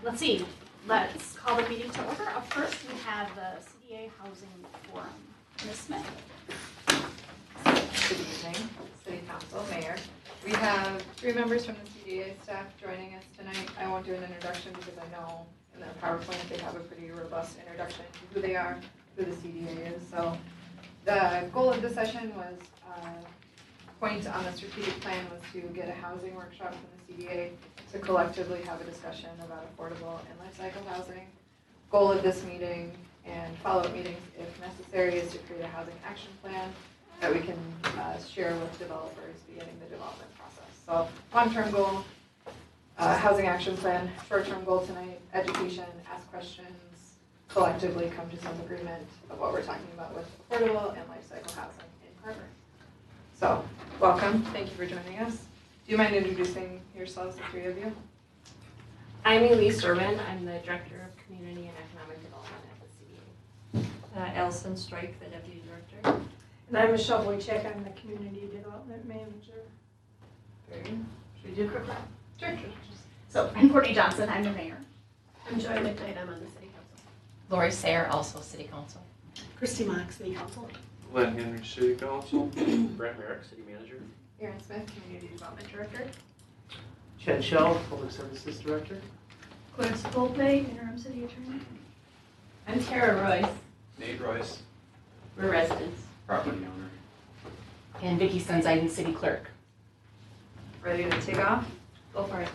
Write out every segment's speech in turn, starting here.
let's see. Let's call the meeting to order. Up first, we have the CDA Housing Forum. Ms. Smith. Good evening, City Council, Mayor. We have 3 members from the CDA staff joining us tonight. I won't do an introduction because I know in the PowerPoint they have a pretty robust introduction to who they are, who the CDA is. So the goal of the session was, point on the strategic plan was to get a housing workshop from the CDA to collectively have a discussion about affordable and life cycle housing. Goal of this meeting and follow-up meetings, if necessary, is to create a housing action plan that we can share with developers beginning the development process. So long-term goal, housing action plan. Short-term goal tonight, education, ask questions, collectively come to some agreement of what we're talking about with affordable and life cycle housing in Carver. So welcome, thank you for joining us. Do you mind introducing yourselves, the 3 of you? I'm Elise Urban. I'm the Director of Community and Economic Development at the CDA. Allison Strike, the Deputy Director. And I'm Michelle Wojcik. I'm the Community Development Manager. Very good. Should we do a quick round? Sure. So I'm Courtney Johnson. I'm the mayor. I'm Joy McKnight. I'm on the City Council. Lori Sayer, also City Council. Christy Mock, City Council. Glenn Henry, City Council. Brent Merrick, City Manager. Aaron Smith, Community Development Director. Chad Shell, Public Services Director. Clarence Volpe, Interim City Attorney. I'm Tara Royce. Nate Royce. We're residents. Property owner. And Vicki Sunziden, City Clerk. Ready to take off? Go for it.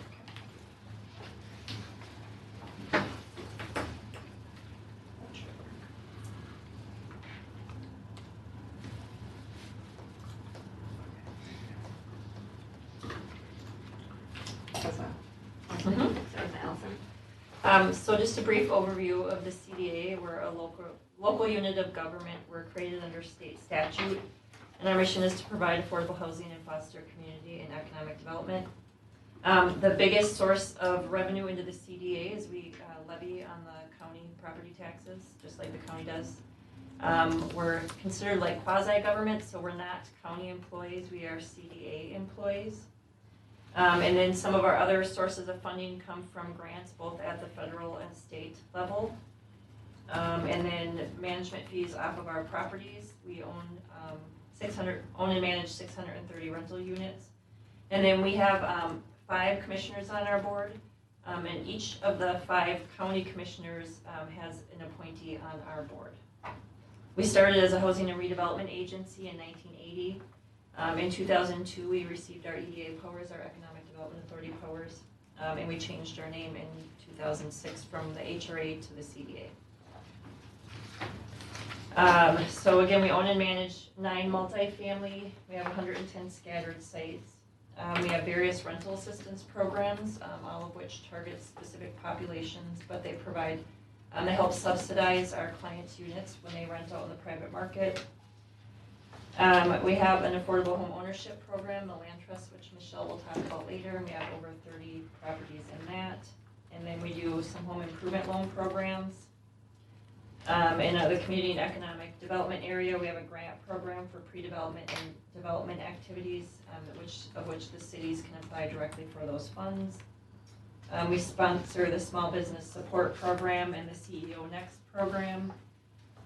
So just a brief overview of the CDA. We're a local unit of government. We're created under state statute, and our mission is to provide affordable housing and foster community and economic development. The biggest source of revenue into the CDA is we levy on the county property taxes, just like the county does. We're considered like quasi-government, so we're not county employees, we are CDA employees. And then some of our other sources of funding come from grants, both at the federal and state level. And then management fees off of our properties. We own and manage 630 rental units. And then we have 5 commissioners on our board. And each of the 5 county commissioners has an appointee on our board. We started as a housing and redevelopment agency in 1980. In 2002, we received our EDA powers, our Economic Development Authority powers, and we changed our name in 2006 from the HRA to the CDA. So again, we own and manage 9 multifamily. We have 110 scattered sites. We have various rental assistance programs, all of which target specific populations, but they provide, they help subsidize our clients' units when they rent out in the private market. We have an affordable home ownership program, the land trust, which Michelle will talk about later. We have over 30 properties in that. And then we do some home improvement loan programs. In the community and economic development area, we have a grant program for pre-development and development activities, of which the cities can apply directly for those funds. We sponsor the small business support program and the CEO Next program.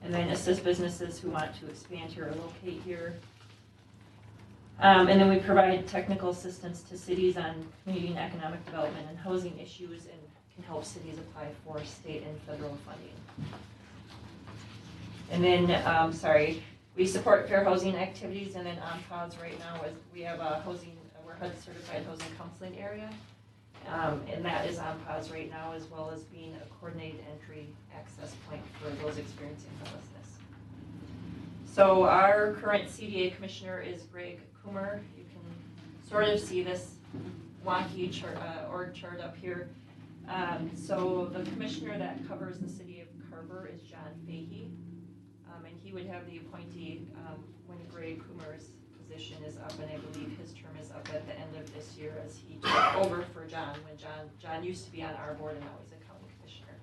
And then assist businesses who want to expand here or locate here. And then we provide technical assistance to cities on community and economic development and housing issues, and can help cities apply for state and federal funding. And then, we support fair housing activities, and then on pause right now is we have we're HUD certified housing counseling area. And that is on pause right now, as well as being a coordinated entry access point for those experiencing homelessness. So our current CDA commissioner is Greg Coomer. You can sort of see this wonky org chart up here. So the commissioner that covers the city of Carver is John Fahey. And he would have the appointee when Greg Coomer's position is up, and I believe his term is up at the end of this year, as he took over for John when John used to be on our board and now he's a county commissioner.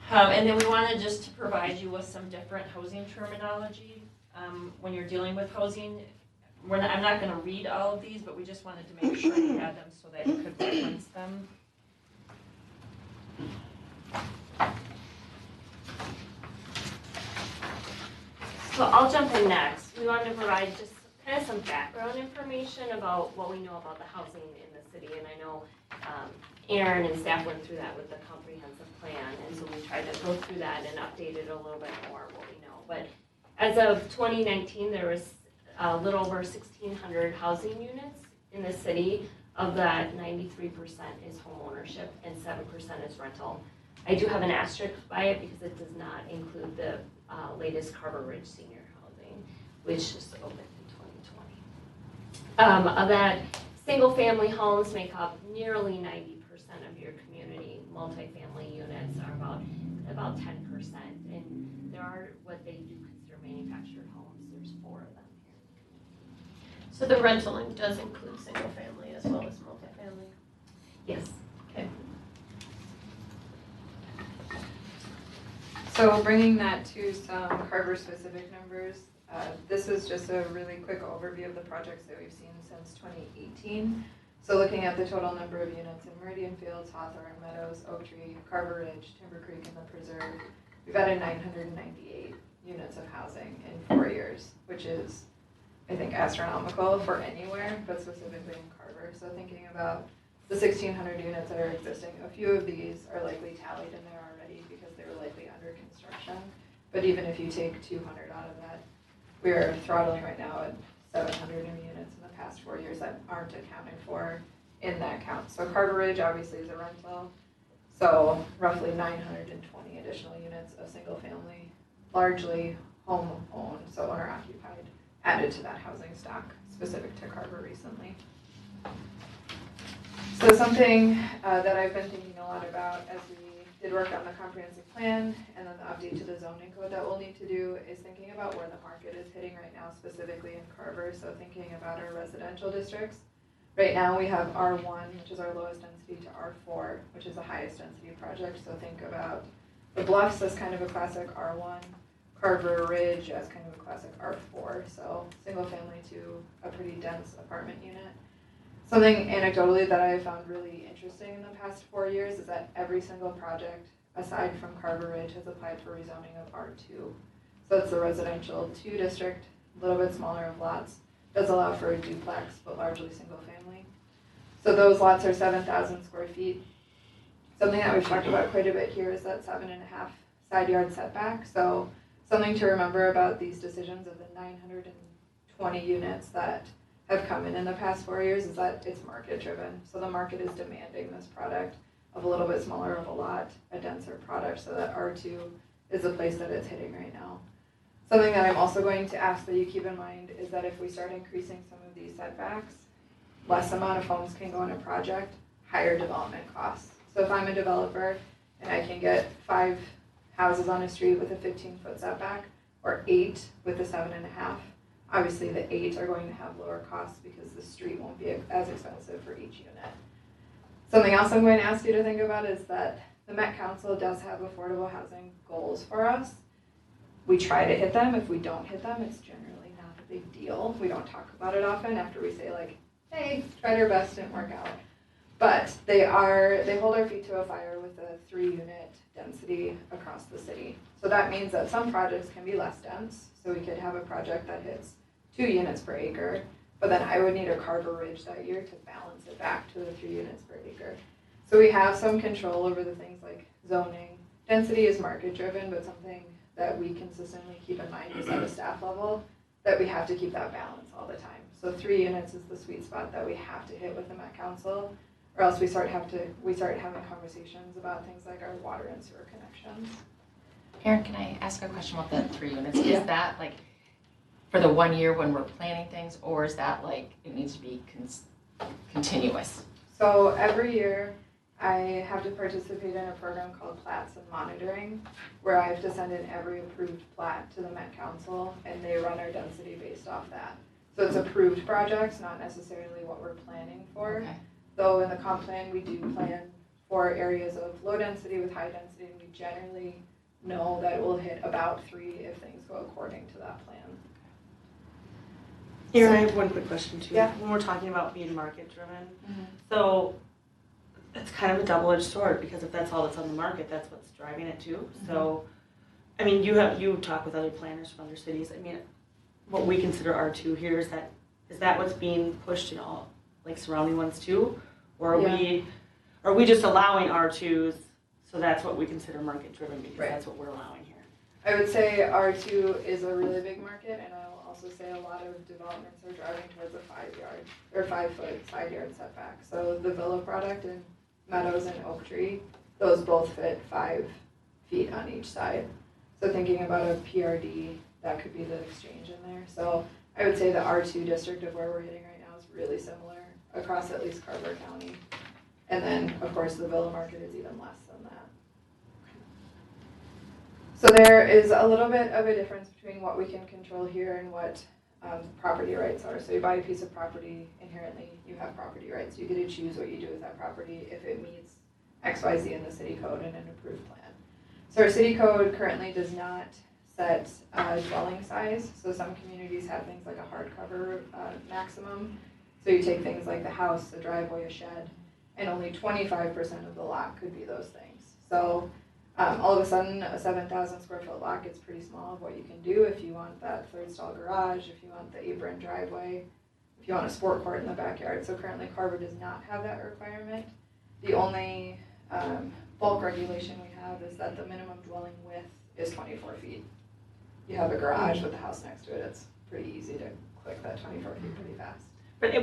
And then we wanted just to provide you with some different housing terminology. When you're dealing with housing, I'm not gonna read all of these, but we just wanted to make sure you had them so that you could reference them. So I'll jump in next. We wanted to provide just kind of some background information about what we know about the housing in the city. And I know Aaron and staff went through that with the comprehensive plan. And so we tried to go through that and update it a little bit more what we know. But as of 2019, there was a little over 1,600 housing units in the city. Of that, 93% is home ownership and 7% is rental. I do have an asterisk by it because it does not include the latest Carver Ridge Senior Housing, which just opened in 2020. Of that, single-family homes make up nearly 90% of your community. Multifamily units are about 10%, and there are what they do consider manufactured homes. There's 4 of them here. So the rental does include single family as well as multifamily? Yes. Okay. So bringing that to some Carver specific numbers, this is just a really quick overview of the projects that we've seen since 2018. So looking at the total number of units in Meridian Fields, Hawthorne, Meadows, Oak Tree, Carver Ridge, Timber Creek, and the Preserve, we've added 998 units of housing in 4 years, which is, I think, astronomical for anywhere, but specifically in Carver. So thinking about the 1,600 units that are existing, a few of these are likely tallied in there already because they were likely under construction. But even if you take 200 out of that, we're throttling right now at 700 new units in the past 4 years that aren't accounted for in that count. So Carver Ridge obviously is a rental, so roughly 920 additional units of single family, largely home owned, so owner occupied, added to that housing stock specific to Carver recently. So something that I've been thinking a lot about as we did work on the comprehensive plan and then the update to the zoning code that we'll need to do is thinking about where the market is hitting right now, specifically in Carver. So thinking about our residential districts. Right now we have R1, which is our lowest density, to R4, which is the highest density project. So think about the Bluffs as kind of a classic R1, Carver Ridge as kind of a classic R4. So single family to a pretty dense apartment unit. Something anecdotally that I have found really interesting in the past 4 years is that every single project, aside from Carver Ridge, has applied for rezoning of R2. So it's the residential 2 district, a little bit smaller of lots, does allow for a duplex, but largely single family. So those lots are 7,000 square feet. Something that we've talked about quite a bit here is that 7.5 side yard setback. So something to remember about these decisions of the 920 units that have come in the past 4 years is that it's market driven. So the market is demanding this product of a little bit smaller of a lot, a denser product, so that R2 is the place that it's hitting right now. Something that I'm also going to ask that you keep in mind is that if we start increasing some of these setbacks, less amount of homes can go in a project, higher development costs. So if I'm a developer and I can get 5 houses on a street with a 15-foot setback or 8 with a 7.5, obviously the 8 are going to have lower costs because the street won't be as expensive for each unit. Something else I'm going to ask you to think about is that the Met Council does have affordable housing goals for us. We try to hit them. If we don't hit them, it's generally not a big deal. We don't talk about it often after we say like, hey, tried our best, didn't work out. But they hold our feet to a fire with a 3-unit density across the city. So that means that some projects can be less dense. So we could have a project that hits 2 units per acre, but then I would need a Carver Ridge that year to balance it back to the 3 units per acre. So we have some control over the things like zoning. Density is market driven, but something that we consistently keep in mind is at a staff level that we have to keep that balance all the time. So 3 units is the sweet spot that we have to hit with the Met Council, or else we start having conversations about things like our water and sewer connections. Erin, can I ask a question about the 3 units? Yeah. Is that like for the 1 year when we're planning things, or is that like it needs to be continuous? So every year I have to participate in a program called Plats and Monitoring, where I have to send in every approved plat to the Met Council, and they run our density based off that. So it's approved projects, not necessarily what we're planning for. Okay. Though in the comp plan, we do plan for areas of low density with high density, and we generally know that we'll hit about 3 if things go according to that plan. Aaron, I have one quick question too. Yeah. When we're talking about being market driven, Mhm. so it's kind of a double-edged sword because if that's all that's on the market, that's what's driving it too. So, I mean, you talk with other planners from other cities. I mean, what we consider R2 here is that what's being pushed in all like surrounding ones too, or are we just allowing R2s? So that's what we consider market driven because Right. that's what we're allowing here. I would say R2 is a really big market, and I will also say a lot of developments are driving towards a 5-foot side yard setback. So the Villa product in Meadows and Oak Tree, those both fit 5 feet on each side. So thinking about a PRD, that could be the exchange in there. So I would say the R2 district of where we're hitting right now is really similar across at least Carver County. And then, of course, the Villa market is even less than that. So there is a little bit of a difference between what we can control here and what property rights are. So you buy a piece of property, inherently you have property rights. You get to choose what you do with that property if it meets XYZ in the city code and an approved plan. So our city code currently does not set dwelling size. So some communities have things like a hardcover maximum. So you take things like the house, a driveway, a shed, and only 25% of the lot could be those things. So all of a sudden, a 7,000 square foot lot gets pretty small of what you can do if you want that third stall garage, if you want the apron driveway, if you want a sport court in the backyard. So currently Carver does not have that requirement. The only bulk regulation we have is that the minimum dwelling width is 24 feet. You have a garage with a house next to it, it's pretty easy to click that 24 feet pretty fast. But I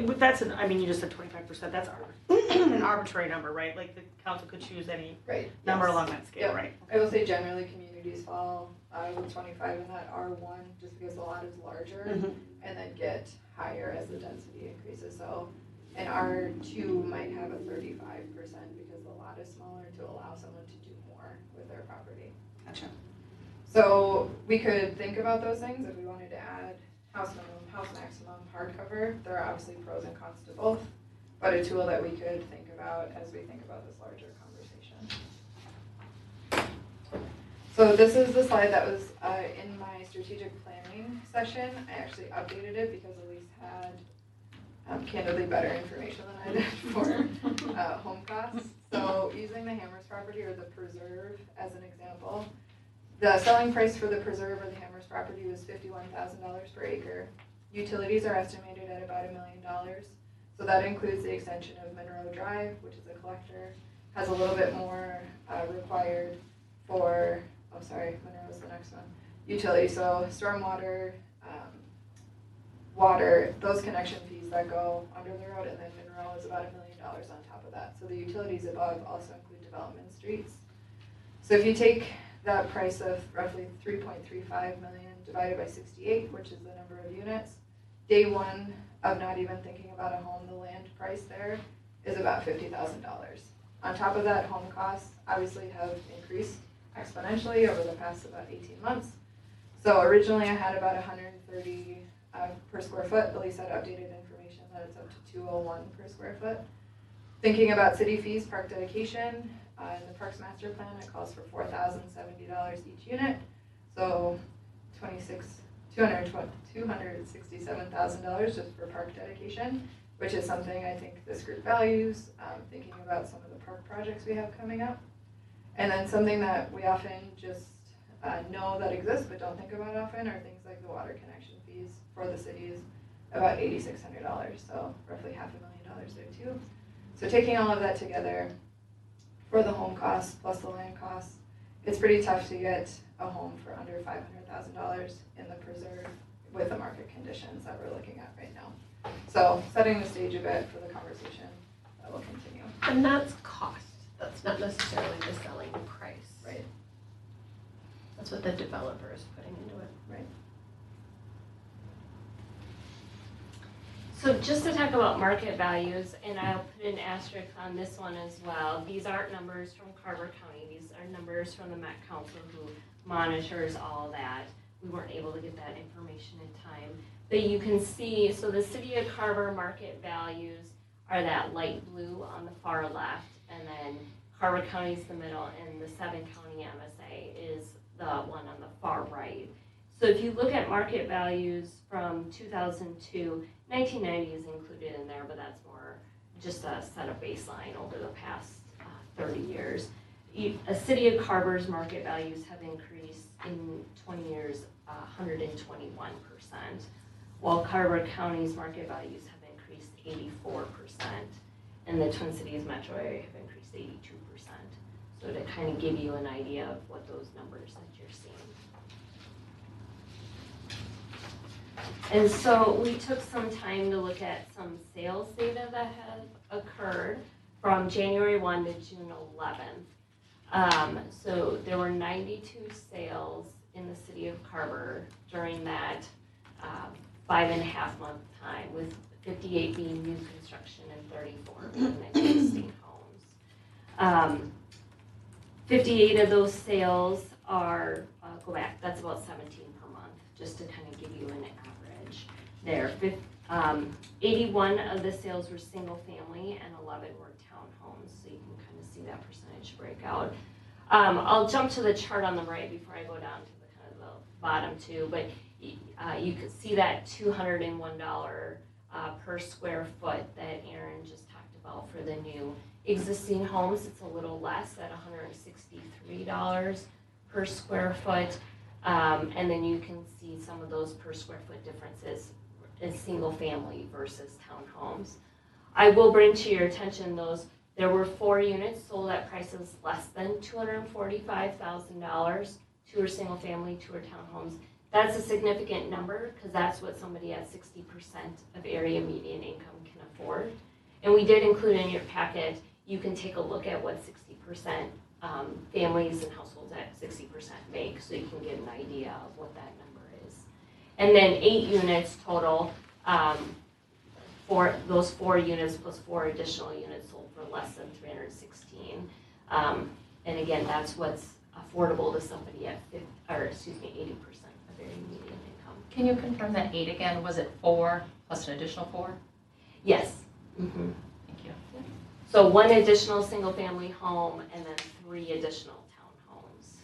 mean, you just said 25%, that's an arbitrary number, right? Like the council could choose any Right. number Yes. along that scale, Yep. right? I will say generally communities fall with 25 in that R1 just because the lot is larger and then get higher as the density increases. So an R2 might have a 35% because the lot is smaller to allow someone to do more with their property. Gotcha. So we could think about those things if we wanted to add house minimum, house maximum, hardcover. There are obviously pros and cons to both, but a tool that we could think about as we think about this larger conversation. So this is the slide that was in my strategic planning session. I actually updated it because Elise had candidly better information than I did for home costs. So using the Hammers property or the Preserve as an example, the selling price for the Preserve or the Hammers property was $51,000 per acre. Utilities are estimated at about $1 million. So that includes the extension of Monroe Drive, which is a collector, has a little bit more required for, Monroe's the next one. Utility, so stormwater, water, those connection fees that go under the road, and then Monroe is about $1 million on top of that. So the utilities above also include development streets. So if you take that price of roughly 3.35 million divided by 68, which is the number of units, day one of not even thinking about a home, the land price there is about $50,000. On top of that, home costs obviously have increased exponentially over the past about 18 months. So originally I had about 130 per square foot. Elise had updated information that it's up to 201 per square foot. Thinking about city fees, park dedication, in the Parks Master Plan, it calls for $4,070 each unit. So $267,000 just for park dedication, which is something I think this group values, thinking about some of the park projects we have coming up. And then something that we often just know that exists but don't think about often are things like the water connection fees for the city is about $8,600, so roughly $500,000 there too. So taking all of that together, for the home costs plus the land costs, it's pretty tough to get a home for under $500,000 in the Preserve with the market conditions that we're looking at right now. So setting the stage a bit for the conversation that will continue. And that's cost, that's not necessarily the selling price. Right. That's what the developer is putting into it. Right. So just to talk about market values, and I'll put an asterisk on this one as well, these aren't numbers from Carver County, these are numbers from the Met Council who monitors all that. We weren't able to get that information in time. But you can see, so the city of Carver market values are that light blue on the far left, and then Carver County's the middle, and the 7-county MSA is the one on the far right. So if you look at market values from 2002, 1990 is included in there, but that's more just a set of baseline over the past 30 years. A city of Carver's market values have increased in 20 years 121%, while Carver County's market values have increased 84%, and the Twin Cities metro area have increased 82%. So to kind of give you an idea of what those numbers that you're seeing. And so we took some time to look at some sales data that have occurred from January 1 to June 11th. So there were 92 sales in the city of Carver during that 5.5 month time, with 58 being new construction and 34 being existing homes. 58 of those sales are, go back, that's about 17 per month, just to kind of give you an average there. 81 of the sales were single family and 11 were townhomes, so you can kind of see that percentage breakout. I'll jump to the chart on the right before I go down to the kind of the bottom two, but you can see that $201 per square foot that Aaron just talked about for the new existing homes. It's a little less at $163 per square foot. And then you can see some of those per square foot differences in single family versus townhomes. I will bring to your attention there were 4 units sold at prices less than $245,000. 2 are single family, 2 are townhomes. That's a significant number because that's what somebody at 60% of area median income can afford. And we did include in your packet, you can take a look at what 60% families and households at 60% make, so you can get an idea of what that number is. And then 8 units total, for those 4 units plus 4 additional units sold for less than $316. And again, that's what's affordable to somebody at 80% of their median income. Can you confirm that 8 again? Was it 4 plus an additional 4? Yes. Mm-hmm. Thank you. So 1 additional single family home and then 3 additional townhomes.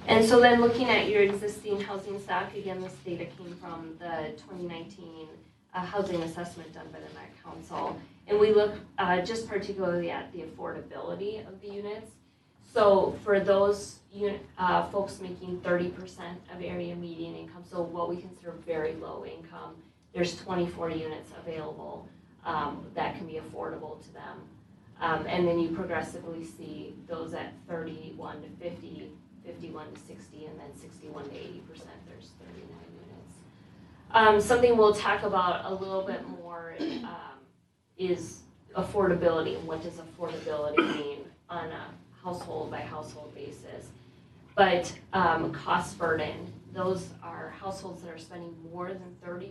And so then looking at your existing housing stock, again, this data came from the 2019 housing assessment done by the Met Council. And we look just particularly at the affordability of the units. So for those folks making 30% of area median income, so what we consider very low income, there's 24 units available that can be affordable to them. And then you progressively see those at 31 to 50, 51 to 60, and then 61 to 80%, there's 39 units. Something we'll talk about a little bit more is affordability, and what does affordability mean on a household by household basis. But cost burden, those are households that are spending more than 30%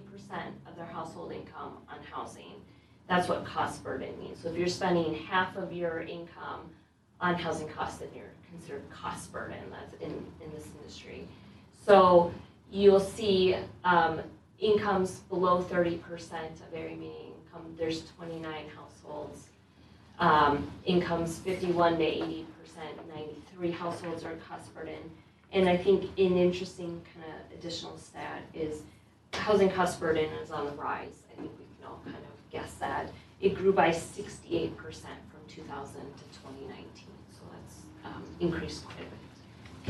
of their household income on housing. That's what cost burden means. So if you're spending half of your income on housing costs, then you're considered cost burden. That's in this industry. So you'll see incomes below 30% of area median income. There's 29 households. Incomes 51 to 80%, 93 households are cost burden. And I think an interesting kind of additional stat is housing cost burden is on the rise. I think we can all kind of guess that. It grew by 68% from 2000 to 2019, so that's increased quite a bit.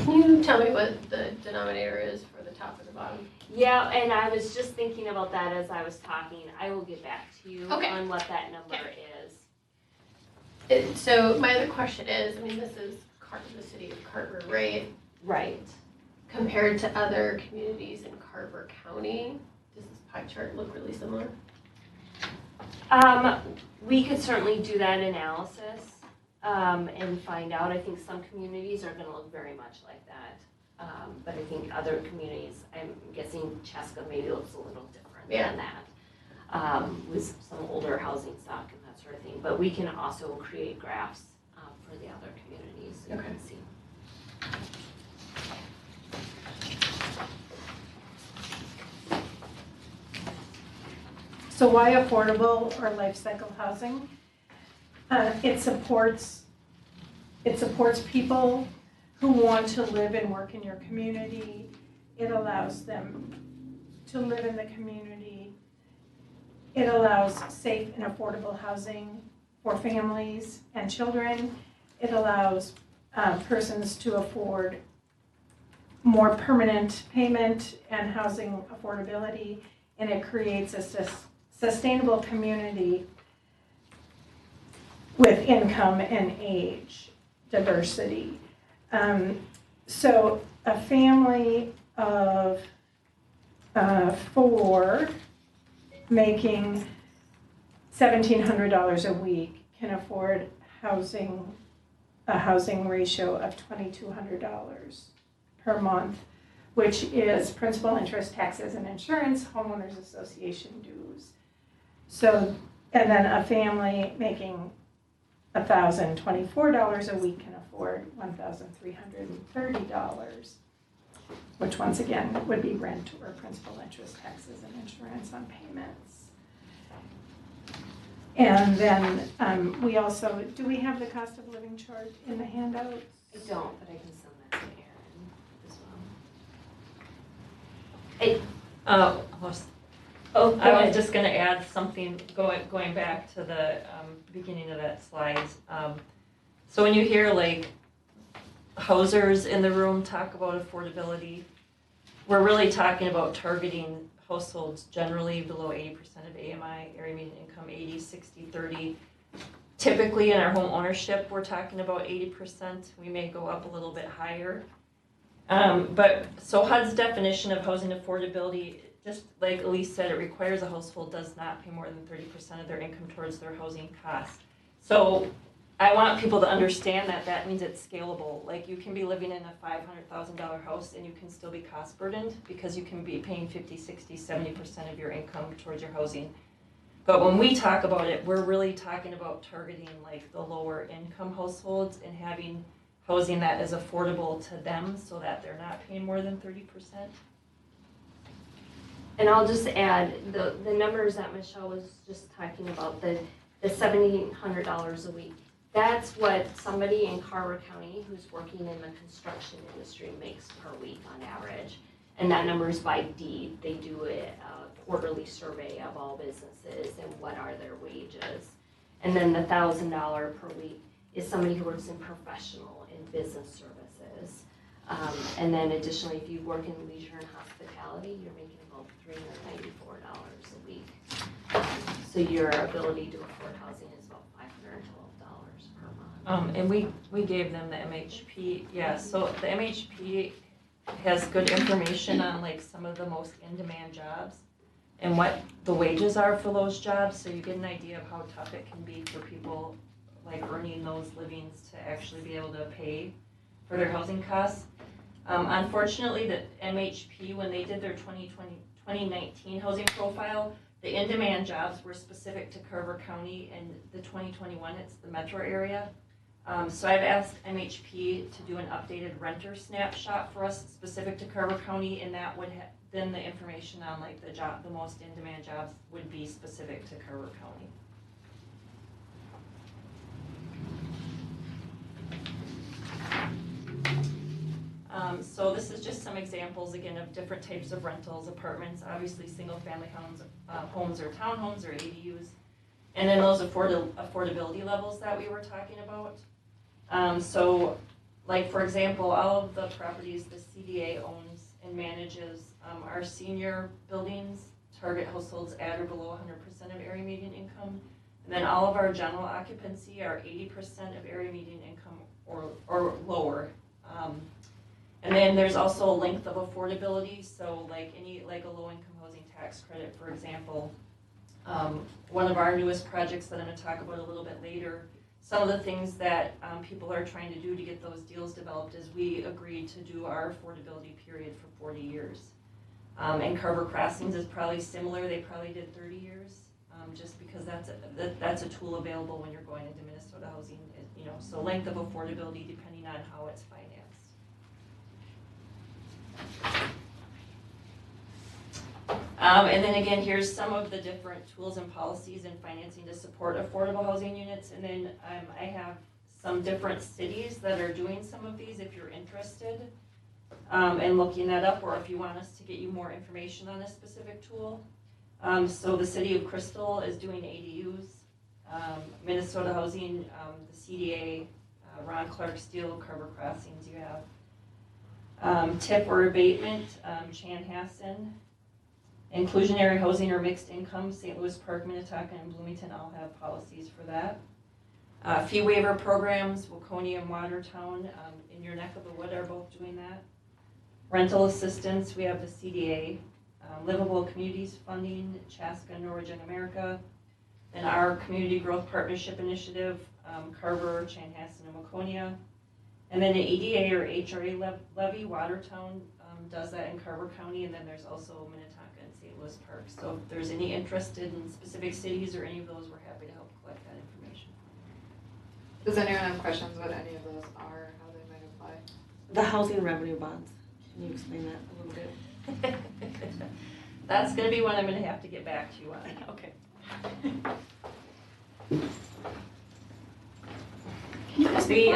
Can you tell me what the denominator is for the top and the bottom? Yeah, and I was just thinking about that as I was talking. I will get back to you on what that number is. So my other question is, I mean, this is the city of Carver, right? Right. Compared to other communities in Carver County, does this pie chart look really similar? We could certainly do that analysis and find out. I think some communities are going to look very much like that. But I think other communities, I'm guessing Chaska maybe looks a little different than that, with some older housing stock and that sort of thing. But we can also create graphs for the other communities so you can see. So why affordable or life cycle housing? It supports people who want to live and work in your community. It allows them to live in the community. It allows safe and affordable housing for families and children. It allows persons to afford more permanent payment and housing affordability, and it creates a sustainable community with income and age diversity. So a family of 4 making $1,700 a week can afford a housing ratio of $2,200 per month, which is principal, interest, taxes, and insurance, homeowners association dues. So, and then a family making $1,024 a week can afford $1,330, which once again would be rent or principal, interest, taxes, and insurance on payments. And then we also, do we have the cost of living chart in the handouts? I don't, but I can send that to Erin as well. I was just gonna add something, going back to the beginning of that slide. So when you hear like housers in the room talk about affordability, we're really talking about targeting households generally below 80% of AMI, area median income, 80, 60, 30. Typically in our home ownership, we're talking about 80%. We may go up a little bit higher. But so HUD's definition of housing affordability, just like Elise said, it requires a household does not pay more than 30% of their income towards their housing costs. So I want people to understand that that means it's scalable. Like you can be living in a $500,000 house and you can still be cost burdened because you can be paying 50, 60, 70% of your income towards your housing. But when we talk about it, we're really talking about targeting like the lower income households and having housing that is affordable to them so that they're not paying more than 30%. And I'll just add, the numbers that Michelle was just talking about, the $1,700 a week, that's what somebody in Carver County who's working in the construction industry makes per week on average. And that number is by deed. They do a quarterly survey of all businesses and what are their wages. And then the $1,000 per week is somebody who works in professional and business services. And then additionally, if you work in leisure and hospitality, you're making about $394 a week. So your ability to afford housing is about $512 per month. And we gave them the MHP, yeah, so the MHP has good information on like some of the most in-demand jobs and what the wages are for those jobs, so you get an idea of how tough it can be for people like earning those livings to actually be able to pay for their housing costs. Unfortunately, the MHP, when they did their 2019 housing profile, the in-demand jobs were specific to Carver County, and the 2021, it's the metro area. So I've asked MHP to do an updated renter snapshot for us specific to Carver County, and that would then the information on like the most in-demand jobs would be specific to Carver County. So this is just some examples again of different types of rentals, apartments, obviously single-family homes, homes or townhomes or ADUs, and then those affordability levels that we were talking about. So, like for example, all of the properties the CDA owns and manages are senior buildings, target households at or below 100% of area median income, and then all of our general occupancy are 80% of area median income or lower. And then there's also length of affordability, so like a low-income housing tax credit, for example. One of our newest projects that I'm going to talk about a little bit later, some of the things that people are trying to do to get those deals developed is we agreed to do our affordability period for 40 years. And Carver Crossings is probably similar, they probably did 30 years, just because that's a tool available when you're going into Minnesota housing, you know, so length of affordability depending on how it's financed. And then again, here's some of the different tools and policies and financing to support affordable housing units. And then I have some different cities that are doing some of these if you're interested, and looking that up, or if you want us to get you more information on a specific tool. So the city of Crystal is doing ADUs, Minnesota Housing, the CDA, Ron Clark Steel, Carver Crossings you have. Tip or abatement, Chanhassen. Inclusionary housing or mixed income, St. Louis Park, Minnetonka, and Bloomington all have policies for that. Fee waiver programs, Waconia and Watertown, in your neck of the wood are both doing that. Rental assistance, we have the CDA. Livable Communities Funding, Chaska, Norwich, and America. And our Community Growth Partnership Initiative, Carver, Chanhassen, and Waconia. And then the EDA or HRA levy, Watertown does that in Carver County, and then there's also Minnetonka and St. Louis Park. So if there's any interested in specific cities or any of those, we're happy to help collect that information. Does anyone have questions what any of those are, how they might apply? The housing revenue bonds, can you explain that a little bit? That's gonna be one I'm gonna have to get back to you on. Okay. We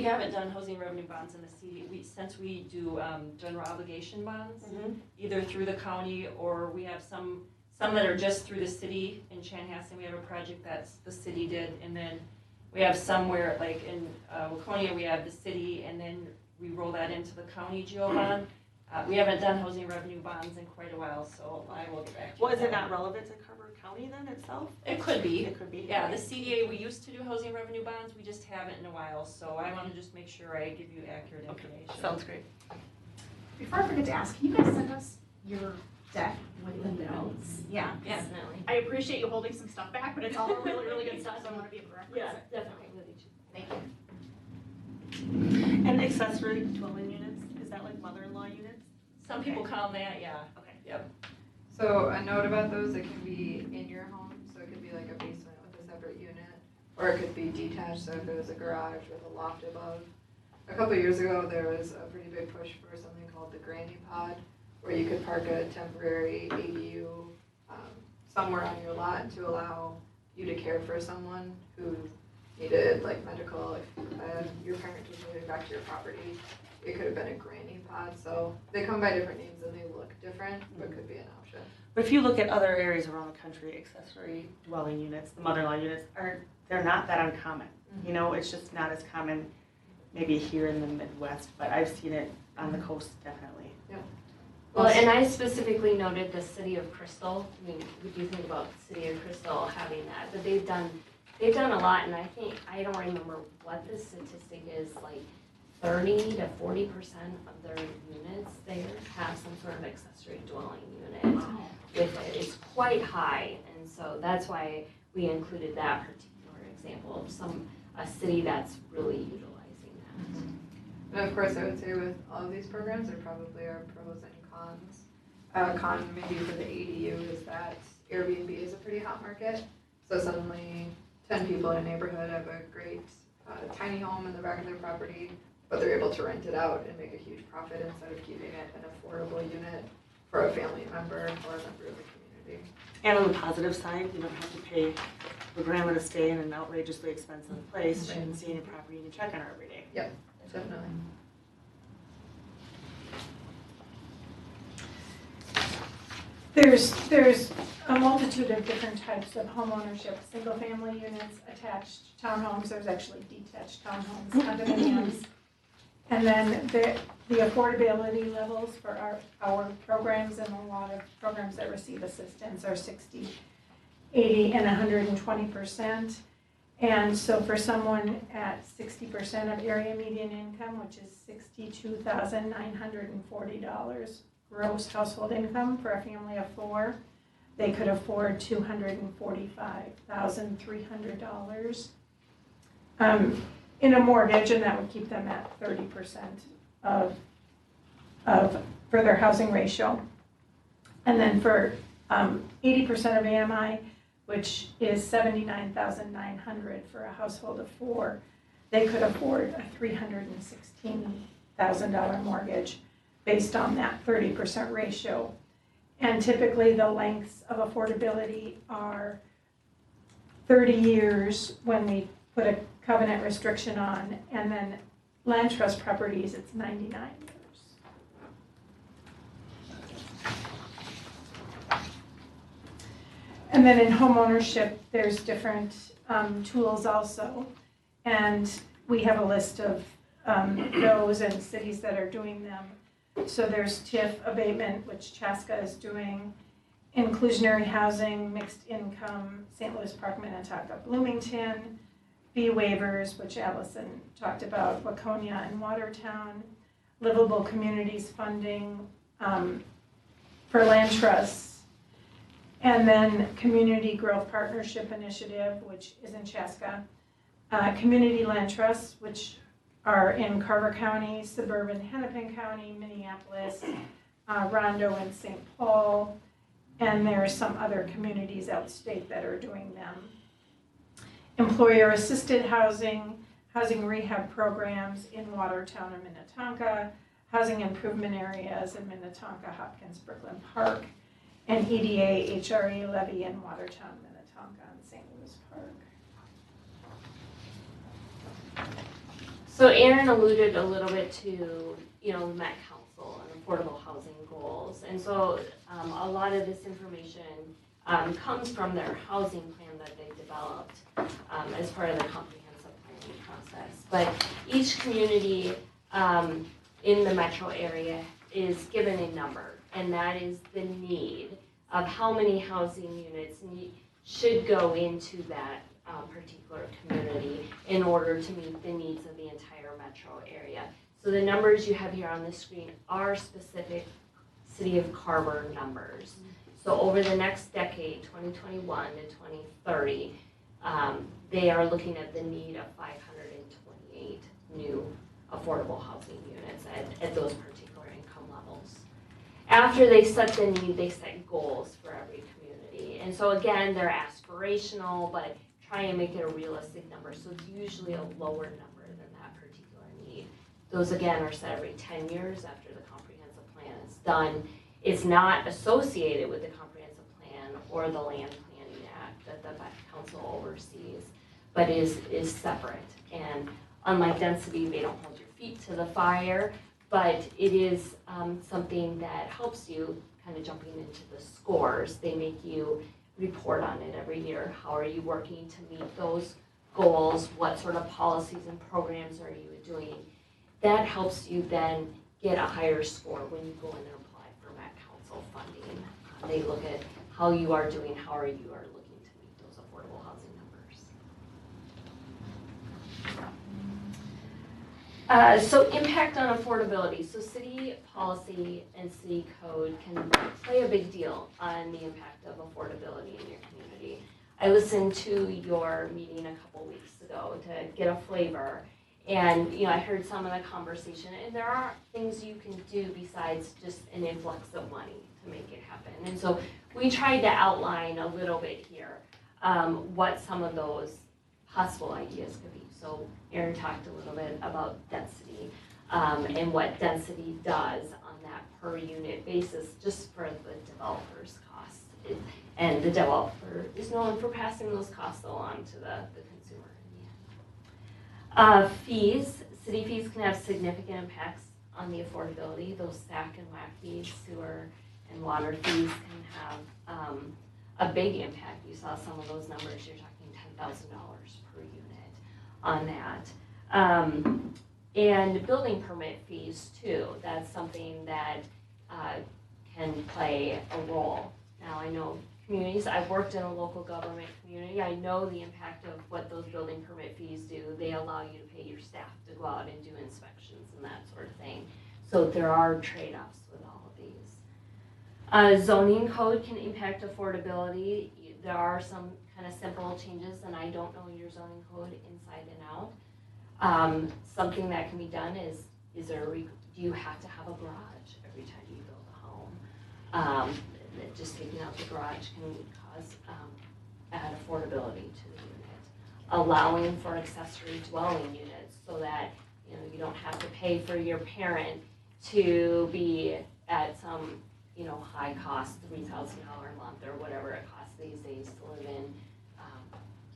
haven't done housing revenue bonds in the city, since we do, general obligation bonds, either through the county, or we have some that are just through the city. In Chanhassen, we have a project that's the city did, and then we have somewhere, like in, Waconia, we have the city, and then we roll that into the county GO bond. We haven't done housing revenue bonds in quite a while, so I will get back to you. Well, is it not relevant to Carver County then itself? It could be. It could be. Yeah, the CDA, we used to do housing revenue bonds, we just haven't in a while, so I want to just make sure I give you accurate information. Sounds great. Before I forget to ask, can you guys send us your deck with the notes? Yeah. Definitely. I appreciate you holding some stuff back, but it's all really, really good stuff, so I want to be able to reference it. Definitely. Thank you. And accessory dwelling units, is that like mother-in-law units? Some people call them that, yeah. Okay. Yep. So a note about those, it can be in your home, so it could be like a basement with a separate unit, or it could be detached, so if it was a garage with a loft above. A couple years ago, there was a pretty big push for something called the granny pod, where you could park a temporary ADU somewhere on your lot to allow you to care for someone who needed like medical, if your parent was moving back to your property. It could have been a granny pod, so they come by different names and they look different, but could be an option. But if you look at other areas around the country, accessory dwelling units, the mother-in-law units, they're not that uncommon. You know, it's just not as common maybe here in the Midwest, but I've seen it on the coast definitely. Well, and I specifically noted the city of Crystal. I mean, we do think about the city of Crystal having that, but they've done a lot, and I don't remember what the statistic is, like 30 to 40% of their units there have some sort of accessory dwelling unit with it. It's quite high, and so that's why we included that particular example of a city that's really utilizing that. And of course, I would say with all of these programs, there probably are pros and cons. Con maybe for the ADU is that Airbnb is a pretty hot market. So suddenly 10 people in a neighborhood have a great tiny home in the back of their property, but they're able to rent it out and make a huge profit instead of keeping it an affordable unit for a family member or a member of the community. And on the positive side, you don't have to pay for grandma to stay in an outrageously expensive place. She can see your property and you check on her every day. Yep, definitely. There's a multitude of different types of home ownership, single-family units, attached townhomes, there's actually detached townhomes, condominiums. And then the affordability levels for our programs, and a lot of programs that receive assistance are 60, 80, and 120%. And so for someone at 60% of area median income, which is $62,940 gross household income for a family of 4, they could afford $245,300 in a mortgage, and that would keep them at 30% of for their housing ratio. And then for 80% of AMI, which is $79,900 for a household of 4, they could afford a $316,000 mortgage based on that 30% ratio. And typically the lengths of affordability are 30 years when we put a covenant restriction on, and then land trust properties, it's 99 years. And then in home ownership, there's different tools also, and we have a list of those and cities that are doing them. So there's TIF abatement, which Chaska is doing, inclusionary housing, mixed income, St. Louis Park, Minnetonka, Bloomington, fee waivers, which Allison talked about, Waconia and Watertown, livable communities funding for land trusts, and then community growth partnership initiative, which is in Chaska, community land trusts, which are in Carver County, suburban Hennepin County, Minneapolis, Rondo and St. Paul, and there are some other communities outstate that are doing them. Employer-assisted housing, housing rehab programs in Watertown and Minnetonka, housing improvement areas in Minnetonka, Hopkins, Brooklyn Park, and EDA HRA levy in Watertown, Minnetonka, and St. Louis Park. So Aaron alluded a little bit to, the Met Council and affordable housing goals. And so a lot of this information comes from their housing plan that they developed as part of the comprehensive planning process. But each community in the metro area is given a number, and that is the need of how many housing units should go into that particular community in order to meet the needs of the entire metro area. So the numbers you have here on the screen are specific City of Carver numbers. So over the next decade, 2021 to 2030, they are looking at the need of 528 new affordable housing units at those particular income levels. After they set the need, they set goals for every community. And so again, they're aspirational, but try and make it a realistic number. So it's usually a lower number than that particular need. Those again are set every 10 years after the comprehensive plan is done. It's not associated with the comprehensive plan or the Land Planning Act that the Met Council oversees, but is separate. And unlike density, they don't hold your feet to the fire, but it is something that helps you kind of jumping into the scores. They make you report on it every year. How are you working to meet those goals? What sort of policies and programs are you doing? That helps you then get a higher score when you go in and apply for Met Council funding. They look at how you are doing, how are you are looking to meet those affordable housing numbers. So impact on affordability. So city policy and city code can play a big deal on the impact of affordability in your community. I listened to your meeting a couple weeks ago to get a flavor, and I heard some of the conversation, and there are things you can do besides just an influx of money to make it happen. And so we tried to outline a little bit here what some of those possible ideas could be. So Aaron talked a little bit about density and what density does on that per unit basis just for the developer's cost. And the developer is known for passing those costs along to the consumer in the end. Fees, city fees can have significant impacts on the affordability. Those SAC and WAC fees, sewer and water fees can have a big impact. You saw some of those numbers, you're talking $10,000 per unit on that. And building permit fees too, that's something that can play a role. Now I know communities, I've worked in a local government community, I know the impact of what those building permit fees do. They allow you to pay your staff to go out and do inspections and that sort of thing. So there are trade-offs with all of these. Zoning code can impact affordability. There are some kind of simple changes, and I don't know your zoning code inside and out. Something that can be done is do you have to have a garage every time you build a home? Just taking out the garage can cause add affordability to the unit. Allowing for accessory dwelling units so that you don't have to pay for your parent to be at some high cost $3,000 a month or whatever it costs these days to live in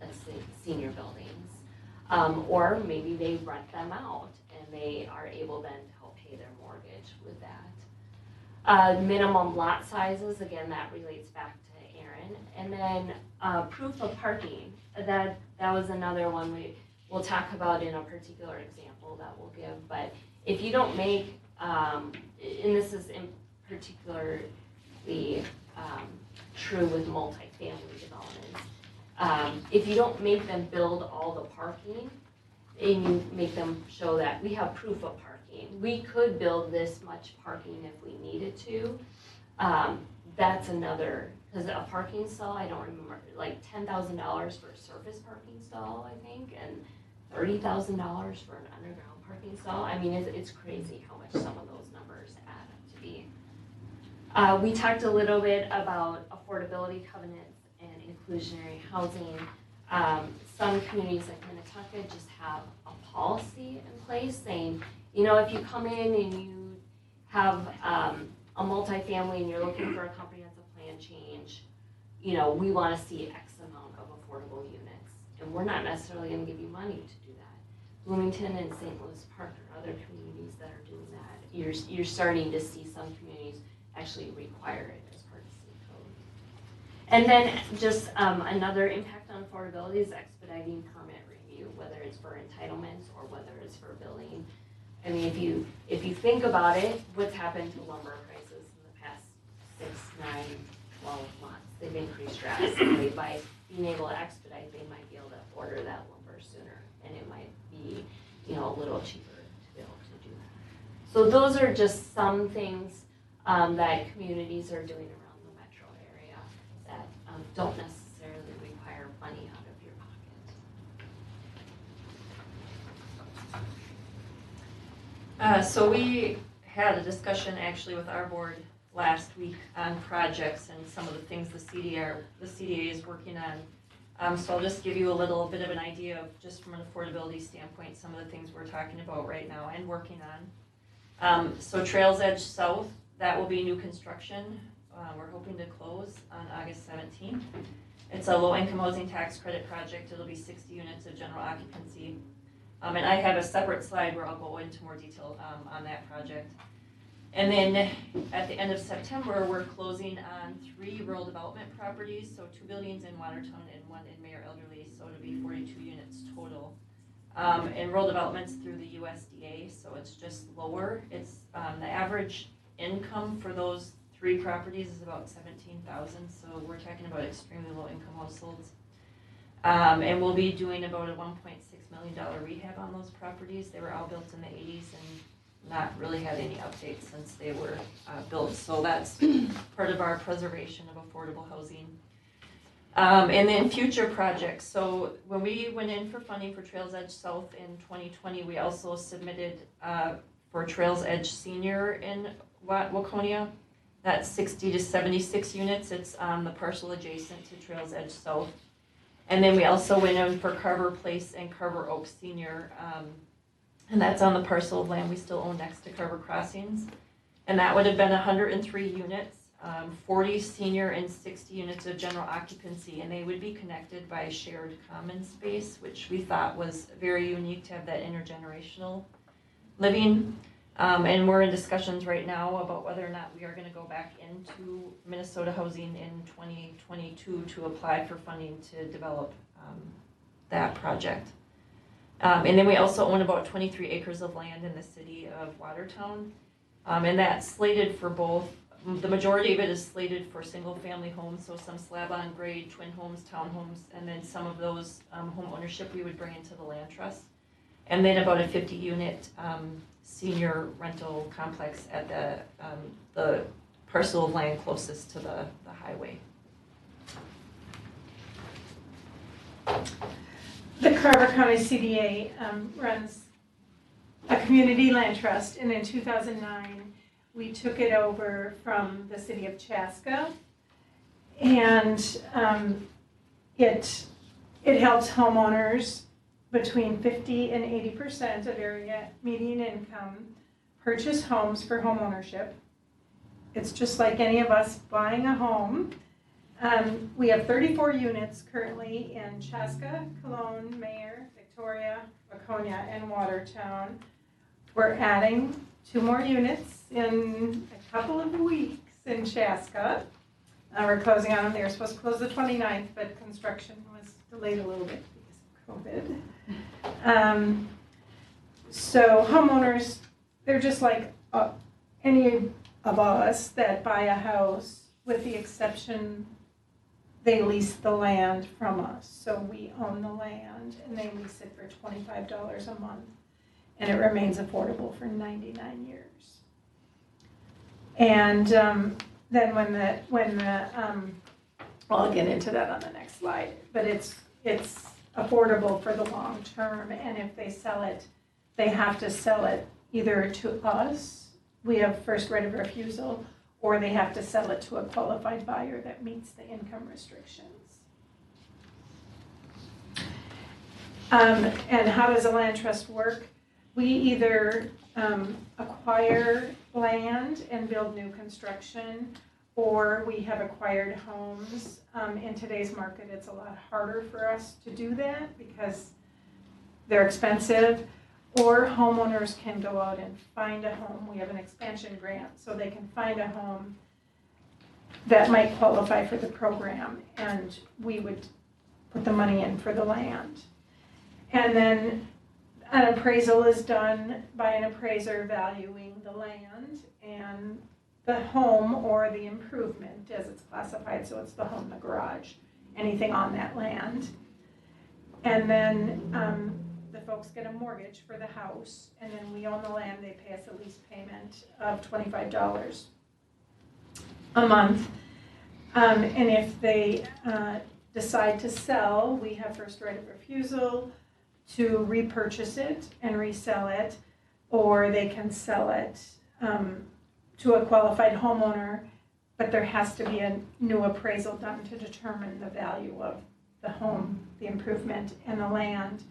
let's say senior buildings. Or maybe they rent them out and they are able then to help pay their mortgage with that. Minimum lot sizes, again, that relates back to Aaron. And then proof of parking, that was another one we'll talk about in a particular example that we'll give. But if you don't make, and this is in particularly true with multifamily developments, if you don't make them build all the parking, and you make them show that we have proof of parking, we could build this much parking if we needed to. That's another, because a parking stall, I don't remember, like $10,000 for a surface parking stall, I think, and $30,000 for an underground parking stall. I mean, it's crazy how much some of those numbers add up to be. We talked a little bit about affordability covenants and inclusionary housing. Some communities like Minnetonka just have a policy in place saying, if you come in and you have a multifamily and you're looking for a comprehensive plan change, we want to see X amount of affordable units. And we're not necessarily going to give you money to do that. Bloomington and St. Louis Park are other communities that are doing that. You're starting to see some communities actually require it as part of city code. And then just another impact on affordability is expediting permit review, whether it's for entitlements or whether it's for building. I mean, if you think about it, what's happened to lumber prices in the past 6, 9, 12 months? They've increased drastically. By being able to expedite, they might be able to order that lumber sooner, and it might be, a little cheaper to be able to do that. So those are just some things that communities are doing around the metro area that don't necessarily require money out of your pocket. So we had a discussion actually with our board last week on projects and some of the things the CDA is working on. So I'll just give you a little bit of an idea of, just from an affordability standpoint, some of the things we're talking about right now and working on. So Trails Edge South, that will be new construction. We're hoping to close on August 17th. It's a low-income housing tax credit project. It'll be 60 units of general occupancy. And I have a separate slide where I'll go into more detail on that project. And then at the end of September, we're closing on 3 rural development properties, so 2 buildings in Watertown and 1 in Mayor Elderly, so it'll be 42 units total. And rural development's through the USDA, so it's just lower. It's the average income for those 3 properties is about $17,000, so we're talking about extremely low income households. And we'll be doing about a $1.6 million rehab on those properties. They were all built in the 80s and not really had any updates since they were built. So that's part of our preservation of affordable housing. And then future projects. So when we went in for funding for Trails Edge South in 2020, we also submitted for Trails Edge Senior in Waconia. That's 60 to 76 units. It's on the parcel adjacent to Trails Edge South. And then we also went in for Carver Place and Carver Oaks Senior, and that's on the parcel of land we still own next to Carver Crossings. And that would have been 103 units, 40 senior and 60 units of general occupancy, and they would be connected by a shared common space, which we thought was very unique to have that intergenerational living. And we're in discussions right now about whether or not we are going to go back into Minnesota Housing in 2022 to apply for funding to develop that project. And then we also own about 23 acres of land in the city of Watertown. And that's slated for both, the majority of it is slated for single family homes, so some slab on grade, twin homes, townhomes, and then some of those home ownership we would bring into the land trust. And then about a 50 unit senior rental complex at the parcel of land closest to the highway. The Carver County CDA runs a community land trust, and in 2009, we took it over from the city of Chaska, and it helps homeowners between 50 and 80% of area median income purchase homes for home ownership. It's just like any of us buying a home. We have 34 units currently in Chaska, Cologne, Mayor, Victoria, Waconia, and Watertown. We're adding 2 more units in a couple of weeks in Chaska. We're closing on them. They were supposed to close the 29th, but construction was delayed a little bit because of COVID. So homeowners, they're just like any of us that buy a house, with the exception they lease the land from us. So we own the land and they lease it for $25 a month. And it remains affordable for 99 years. And then well, I'll get into that on the next slide, but it's affordable for the long term, and if they sell it, they have to sell it either to us, we have first right of refusal, or they have to sell it to a qualified buyer that meets the income restrictions. And how does a land trust work? We either acquire land and build new construction, or we have acquired homes. In today's market, it's a lot harder for us to do that because they're expensive. Or homeowners can go out and find a home. We have an expansion grant, so they can find a home that might qualify for the program, and we would put the money in for the land. And then an appraisal is done by an appraiser valuing the land and the home or the improvement as it's classified, so it's the home, the garage, anything on that land. And then the folks get a mortgage for the house, and then we own the land, they pay us a lease payment of $25 a month. And if they decide to sell, we have first right of refusal to repurchase it and resell it, or they can sell it to a qualified homeowner, but there has to be a new appraisal done to determine the value of the home, the improvement, and the land.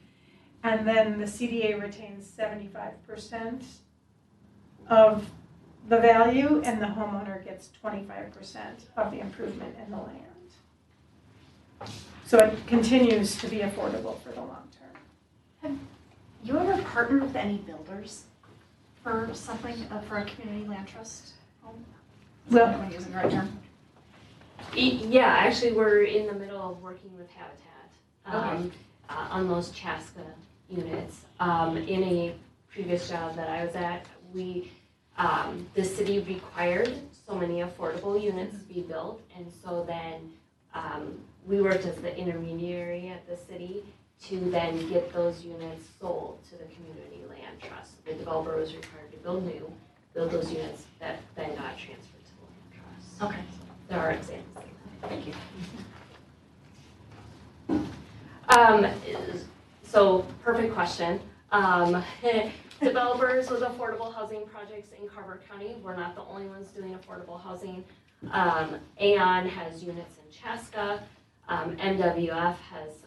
And then the CDA retains 75% of the value, and the homeowner gets 25% of the improvement in the land. So it continues to be affordable for the long term. You ever partnered with any builders for something, for a community land trust home? Well, Am I using the right term? Yeah, actually, we're in the middle of working with Habitat on those Chaska units. In a previous job that I was at, the city required so many affordable units to be built, and so then we worked as the intermediary at the city to then get those units sold to the community land trust. The developer was required to build those units that then got transferred to the land trust. Okay. There are examples of that. Thank you. So, perfect question. Developers with affordable housing projects in Carver County, we're not the only ones doing affordable housing. Aon has units in Chaska. MWF has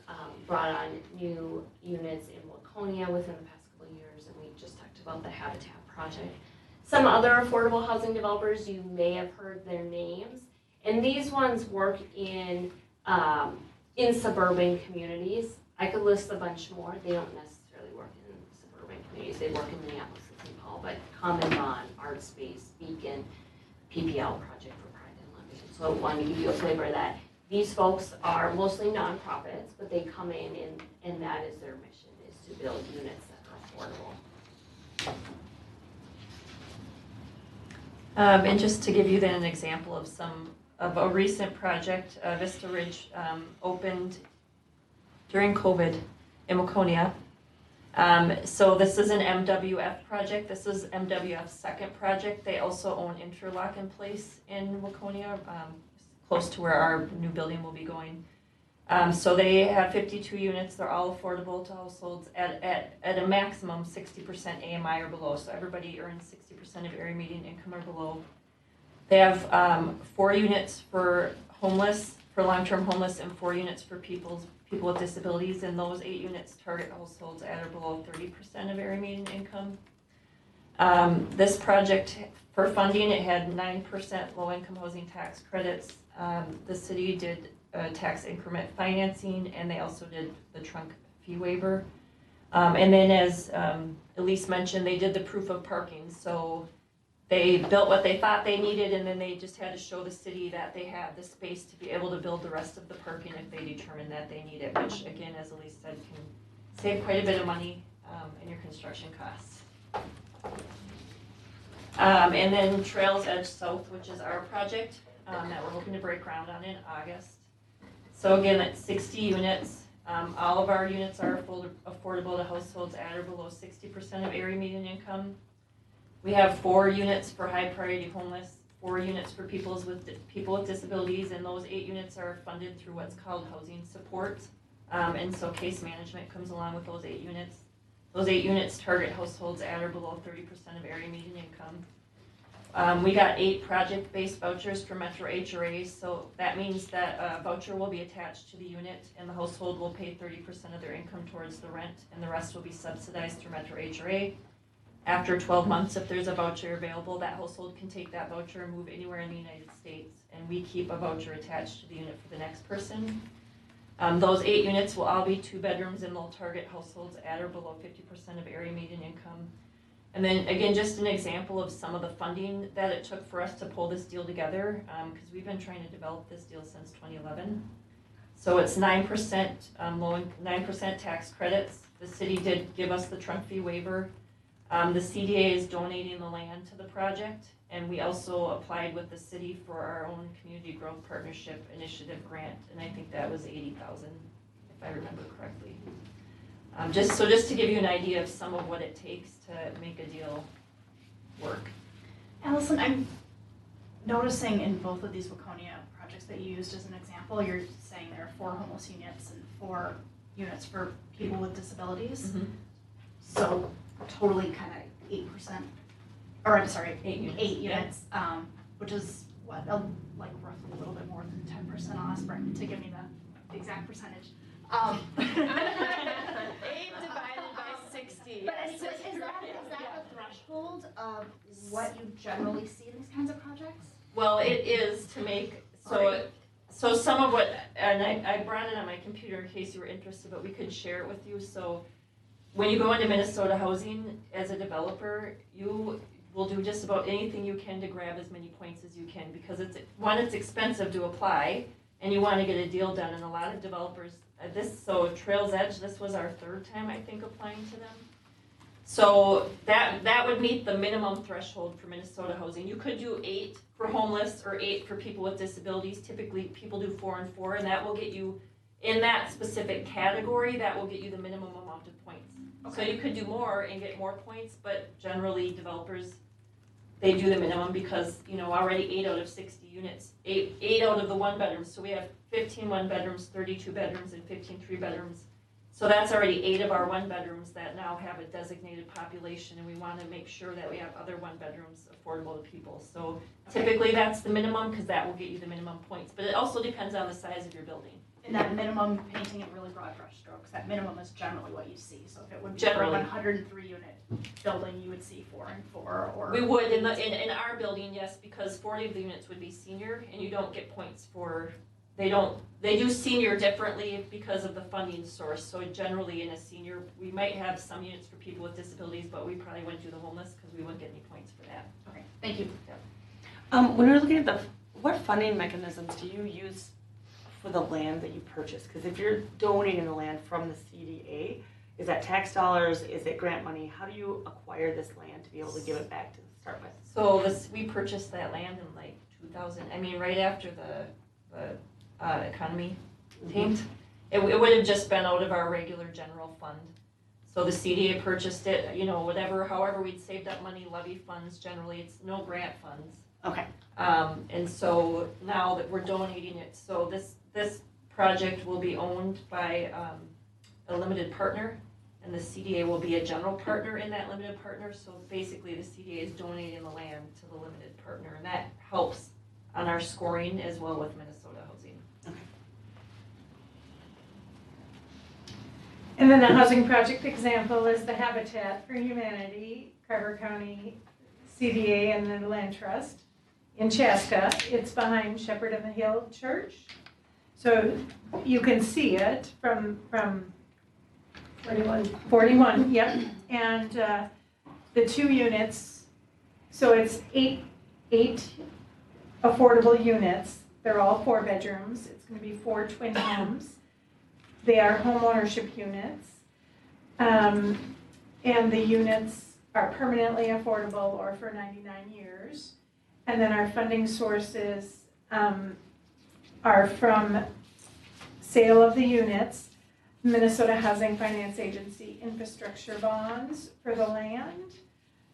brought on new units in Waconia within the past couple of years, and we just talked about the Habitat project. Some other affordable housing developers, you may have heard their names, and these ones work in suburban communities. I could list a bunch more. They don't necessarily work in suburban communities. They work in Minneapolis and St. Paul, but Common Bond, Art Space, Beacon, PPL, Project for Pride and Living. So I wanted to give you a flavor of that. These folks are mostly nonprofits, but they come in and that is their mission, is to build units that are affordable. And just to give you then an example of a recent project, Vista Ridge opened during COVID in Waconia. So this is an MWF project. This is MWF's second project. They also own Interlock in Place in Waconia, close to where our new building will be going. So they have 52 units. They're all affordable to households at a maximum 60% AMI or below. So everybody earns 60% of area median income or below. They have 4 units for homeless, for long-term homeless, and 4 units for people with disabilities. And those 8 units target households at or below 30% of area median income. This project, for funding, it had 9% low-income housing tax credits. The city did tax increment financing, and they also did the trunk fee waiver. And then as Elise mentioned, they did the proof of parking. So they built what they thought they needed, and then they just had to show the city that they have the space to be able to build the rest of the parking if they determine that they need it, which again, as Elise said, can save quite a bit of money in your construction costs. And then Trails Edge South, which is our project that we're hoping to break ground on in August. So again, it's 60 units. All of our units are affordable to households at or below 60% of area median income. We have 4 units for high priority homeless, 4 units for people with disabilities, and those 8 units are funded through what's called housing support. And so case management comes along with those 8 units. Those 8 units target households at or below 30% of area median income. We got 8 project-based vouchers for Metro HRAs, so that means that a voucher will be attached to the unit and the household will pay 30% of their income towards the rent, and the rest will be subsidized through Metro HRA. After 12 months, if there's a voucher available, that household can take that voucher and move anywhere in the United States, and we keep a voucher attached to the unit for the next person. Those 8 units will all be 2 bedrooms, and they'll target households at or below 50% of area median income. And then again, just an example of some of the funding that it took for us to pull this deal together, because we've been trying to develop this deal since 2011. So it's 9% 9% tax credits. The city did give us the trunk fee waiver. The CDA is donating the land to the project, and we also applied with the city for our own community growth partnership initiative grant, and I think that was $80,000, if I remember correctly. Just to give you an idea of some of what it takes to make a deal work. Allison, I'm noticing in both of these Waconia projects that you used as an example, you're saying there are 4 homeless units and 4 units for people with disabilities. Mm-hmm. So totally kind of 8%, or I'm sorry, 8 units. 8 units, which is what, like roughly a little bit more than 10% on us, Brent, to give me the exact percentage. 8 divided by 60. But anyways, is that the threshold of what you generally see in these kinds of projects? Well, it is to make, so some of what, and I brought it on my computer in case you were interested, but we could share it with you. So when you go into Minnesota Housing as a developer, you will do just about anything you can to grab as many points as you can, because it's expensive to apply, and you want to get a deal done. And a lot of developers, so Trails Edge, this was our 3rd time, I think, applying to them. So that would meet the minimum threshold for Minnesota Housing. You could do 8 for homeless or 8 for people with disabilities. Typically, people do 4 and 4, and that will get you, in that specific category, that will get you the minimum amount of points. Okay. So you could do more and get more points, but generally developers, they do the minimum because, already 8 out of 60 units, 8 out of the 1 bedrooms. So we have 15 1 bedrooms, 32 bedrooms, and 15 3 bedrooms. So that's already 8 of our 1 bedrooms that now have a designated population, and we want to make sure that we have other 1 bedrooms affordable to people. So typically that's the minimum, because that will get you the minimum points. But it also depends on the size of your building. And that minimum, painting it really broad brush strokes, that minimum is generally what you see. So if it would be Generally. for a 103 unit building, you would see 4 and 4, or We would in our building, yes, because 40 of the units would be senior, and you don't get points for, they do senior differently because of the funding source. So generally in a senior, we might have some units for people with disabilities, but we probably wouldn't do the homeless because we wouldn't get any points for that. Okay, thank you. When we're looking at what funding mechanisms do you use for the land that you purchase? Because if you're donating the land from the CDA, is that tax dollars? Is it grant money? How do you acquire this land to be able to give it back to start with? So we purchased that land in like 2000. I mean, right after the economy tanked. It would have just been out of our regular general fund. So the CDA purchased it, however we'd saved up money, levy funds, generally it's no grant funds. Okay. And so now that we're donating it, so this project will be owned by a limited partner, and the CDA will be a general partner in that limited partner. So basically the CDA is donating the land to the limited partner, and that helps on our scoring as well with Minnesota Housing. And then a housing project example is the Habitat for Humanity, Carver County CDA and the Land Trust in Chaska. It's behind Shepherd of the Hill Church. So you can see it from 41, yep. And the 2 units, so it's eight affordable units. They're all 4 bedrooms. It's going to be 4 twin homes. They are home ownership units. And the units are permanently affordable or for 99 years. And then our funding sources are from sale of the units, Minnesota Housing Finance Agency infrastructure bonds for the land.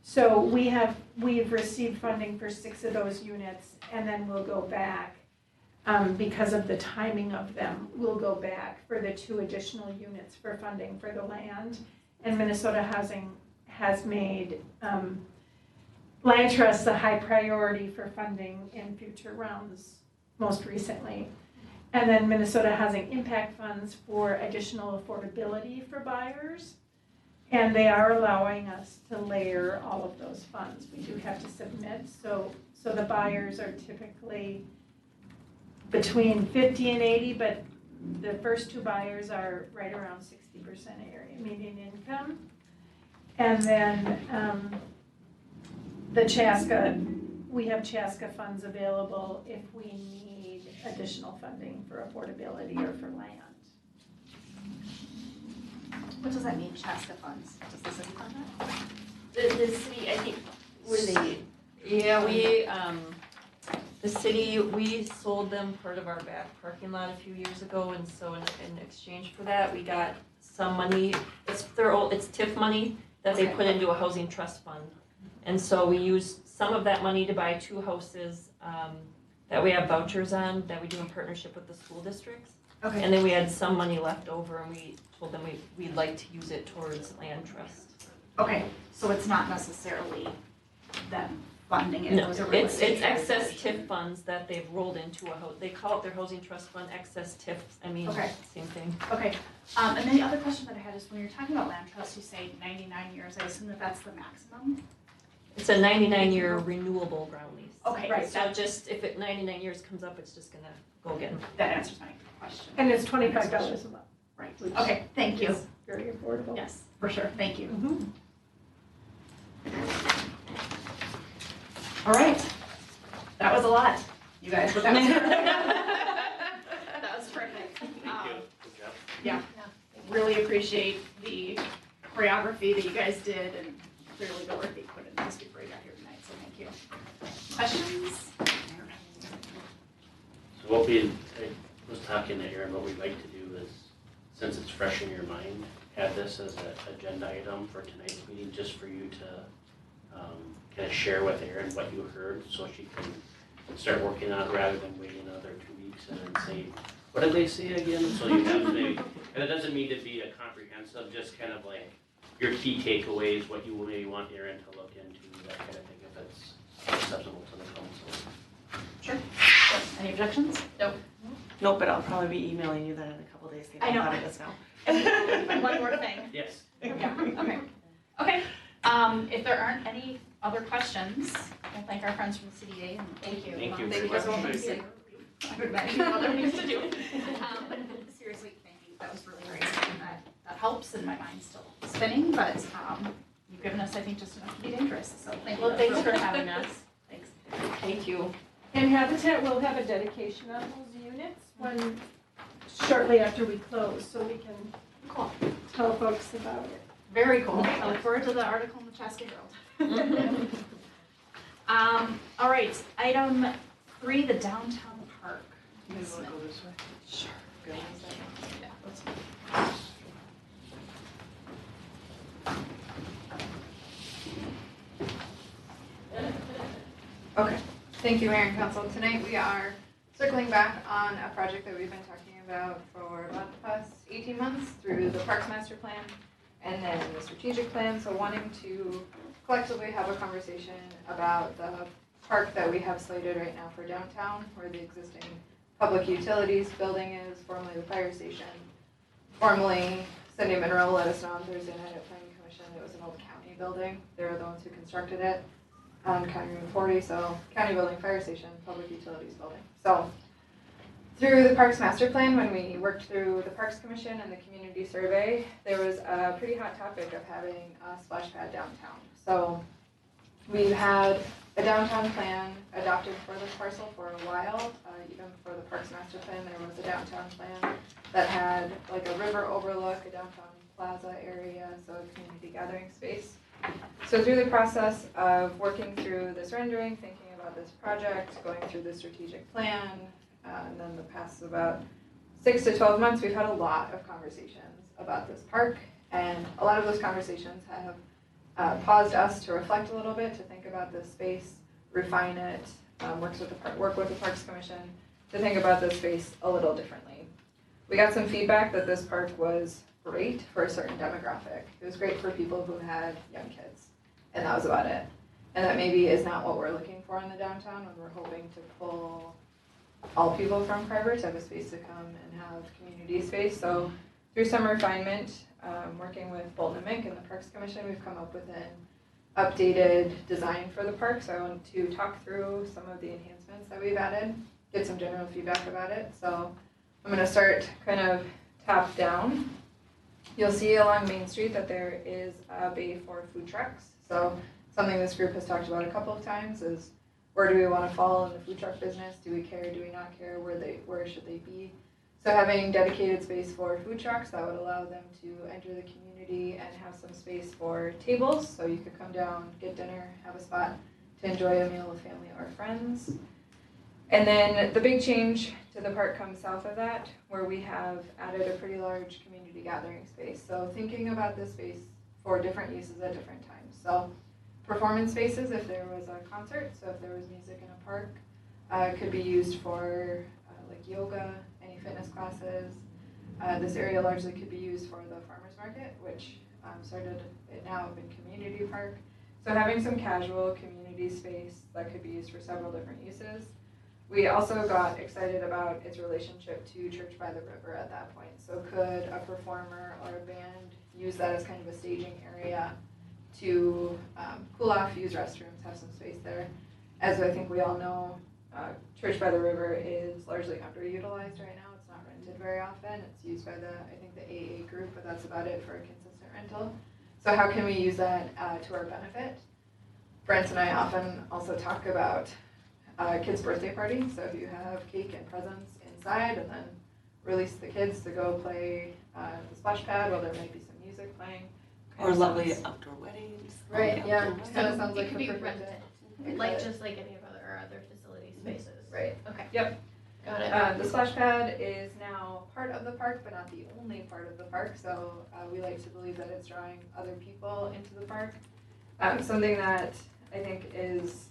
So we've received funding for 6 of those units, and then we'll go back because of the timing of them. We'll go back for the 2 additional units for funding for the land. And Minnesota Housing has made Land Trust a high priority for funding in future rounds, most recently. And then Minnesota Housing Impact Funds for additional affordability for buyers. And they are allowing us to layer all of those funds. We do have to submit, so the buyers are typically between 50 and 80, but the first 2 buyers are right around 60% area median income. And then the Chaska, we have Chaska funds available if we need additional funding for affordability or for land. What does that mean, Chaska funds? Does the city fund that? The city, I think, the city, we sold them part of our back parking lot a few years ago, and so in exchange for that, we got some money. It's TIF money that they put into a housing trust fund. And so we used some of that money to buy 2 houses that we have vouchers on that we do in partnership with the school districts. Okay. And then we had some money left over, and we told them we'd like to use it towards land trust. Okay, so it's not necessarily them funding it. No, Those are it's related. excess TIF funds that they've rolled into a house. They call it their housing trust fund, excess TIFs. I mean, Okay. same thing. Okay, and then the other question that I had is when you're talking about land trust, you say 99 years. I assume that that's the maximum? It's a 99-year renewable ground lease. Okay, Right. So just if 99 years comes up, it's just gonna go again. that answers my question. And it's $25 a month. Right, which okay, thank you. is very affordable. Yes, for sure, thank you. Mhm. All right, that was a lot, you guys, but that was that was perfect. Thank you. Good job. Yeah, really appreciate the choreography that you guys did and clearly the work that you put into this before you got here tonight, so thank you. Questions? So what I was talking to Aaron, what we'd like to do is, since it's fresh in your mind, have this as an agenda item for tonight's meeting, just for you to kind of share with Erin what you heard, so she can start working on it rather than waiting another 2 weeks and then say, what did they say again? So you have maybe, and it doesn't mean to be a comprehensive, just kind of like your key takeaways, what you maybe want Erin to look into, that kind of thing, if it's acceptable to the council. Sure. Any objections? Nope, but I'll probably be emailing you then in a couple days. I know. How it is now. One more thing. Yes. Yeah, okay. Okay, if there aren't any other questions, we'll thank our friends from the CDA and thank you. Thank you. Thank you so much. I would imagine you have other things to do. But seriously, thank you, that was really great, and that helps, and my mind's still spinning, but you've given us, I think, just enough to be dangerous, so thank you. Well, thanks for having us. Thanks. Thank you. And Habitat will have a dedication on those units shortly after we close, so we can Cool. tell folks about it. Very cool. I look forward to the article in the Chaska Herald. All right, item 3, the downtown park. You guys want to go this way? Sure. Good. Yeah, let's- Okay, thank you, Mayor and Council. Tonight we are circling back on a project that we've been talking about for about the past 18 months through the Parks Master Plan and then the strategic plan. So wanting to collectively have a conversation about the park that we have slated right now for downtown, where the existing public utilities building is, formerly the fire station, formerly Cindy Monroe let us know on Thursday night at Planning Commission, it was an old county building. They were the ones who constructed it on County Route 40, so county building, fire station, public utilities building. So through the Parks Master Plan, when we worked through the Parks Commission and the community survey, there was a pretty hot topic of having a splash pad downtown. So we've had a downtown plan adopted for this parcel for a while. Even before the Parks Master Plan, there was a downtown plan that had like a river overlook, a downtown plaza area, so a community gathering space. So through the process of working through this rendering, thinking about this project, going through the strategic plan, and then the past about 6 to 12 months, we've had a lot of conversations about this park, and a lot of those conversations have paused us to reflect a little bit, to think about this space, refine it, work with the Parks Commission to think about this space a little differently. We got some feedback that this park was great for a certain demographic. It was great for people who had young kids, and that was about it. And that maybe is not what we're looking for in the downtown when we're hoping to pull all people from Carver to have a space to come and have community space. So through some refinement, working with Bolton and Mink and the Parks Commission, we've come up with an updated design for the park. So I want to talk through some of the enhancements that we've added, get some general feedback about it. So I'm going to start kind of top down. You'll see along Main Street that there is a bay for food trucks. So something this group has talked about a couple of times is, where do we want to fall in the food truck business? Do we care? Do we not care? Where should they be? So having dedicated space for food trucks, that would allow them to enter the community and have some space for tables. So you could come down, get dinner, have a spot to enjoy a meal with family or friends. And then the big change to the park comes south of that, where we have added a pretty large community gathering space. So thinking about this space for different uses at different times. So performance spaces, if there was a concert, so if there was music in a park, could be used for like yoga, any fitness classes. This area largely could be used for the farmers market, which started at now in community park. So having some casual community space that could be used for several different uses. We also got excited about its relationship to Church by the River at that point. So could a performer or a band use that as kind of a staging area to cool off, use restrooms, have some space there. As I think we all know, Church by the River is largely underutilized right now. It's not rented very often. It's used by I think the AA group, but that's about it for a consistent rental. So how can we use that to our benefit? Brent and I often also talk about kids' birthday parties. So if you have cake and presents inside and then release the kids to go play the splash pad while there might be some music playing. Or lovely outdoor weddings. Right, yeah. Kind of sounds It like could the be perfect rented, day. like just like any of our other facility spaces. Right. Okay. Yep. Got it. The splash pad is now part of the park, but not the only part of the park. So we like to believe that it's drawing other people into the park. Something that I think is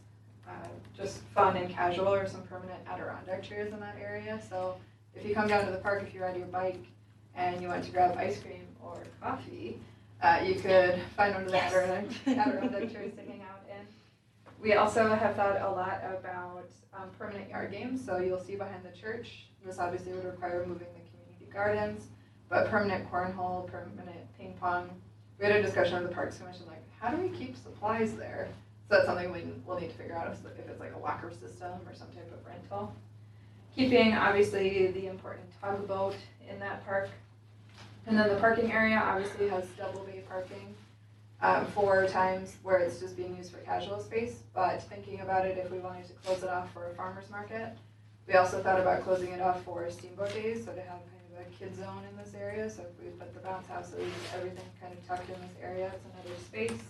just fun and casual are some permanent Adirondack chairs in that area. So if you come down to the park, if you ride your bike and you want to grab ice cream or coffee, you could find one of the Adirondack chairs to hang out in. We also have thought a lot about permanent yard games. So you'll see behind the church, this obviously would require moving the community gardens, but permanent cornhole, permanent ping pong. We had a discussion with the Parks Commission, like, how do we keep supplies there? So that's something we'll need to figure out if it's like a locker system or some type of rental. Keeping, obviously, the important tugboat in that park. And then the parking area obviously has double bay parking for times where it's just being used for casual space. But thinking about it, if we wanted to close it off for a farmer's market, we also thought about closing it off for steamboat days, so to have kind of a kid zone in this area. So if we put the bounce houses, everything kind of tucked in this area, it's another space.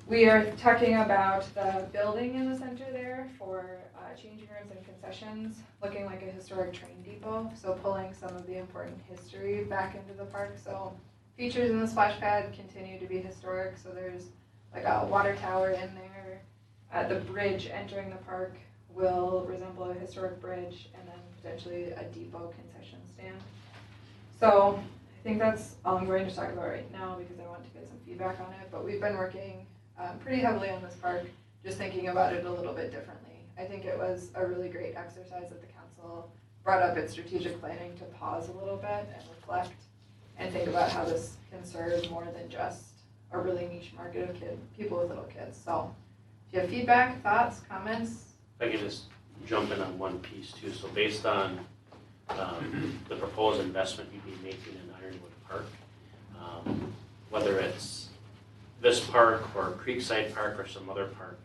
We are talking about the building in the center there for changing rooms and concessions, looking like a historic train depot, so pulling some of the important history back into the park. So features in the splash pad continue to be historic, so there's like a water tower in there. The bridge entering the park will resemble a historic bridge, and then potentially a depot concession stand. So I think that's all I'm going to talk about right now because I want to get some feedback on it, but we've been working pretty heavily on this park, just thinking about it a little bit differently. I think it was a really great exercise that the council brought up its strategic planning to pause a little bit and reflect. and think about how this can serve more than just a really niche market of people with little kids. So if you have feedback, thoughts, comments, If I could just jump in on one piece too, so based on the proposed investment you'd be making in Ironwood Park, whether it's this park or Creekside Park or some other park,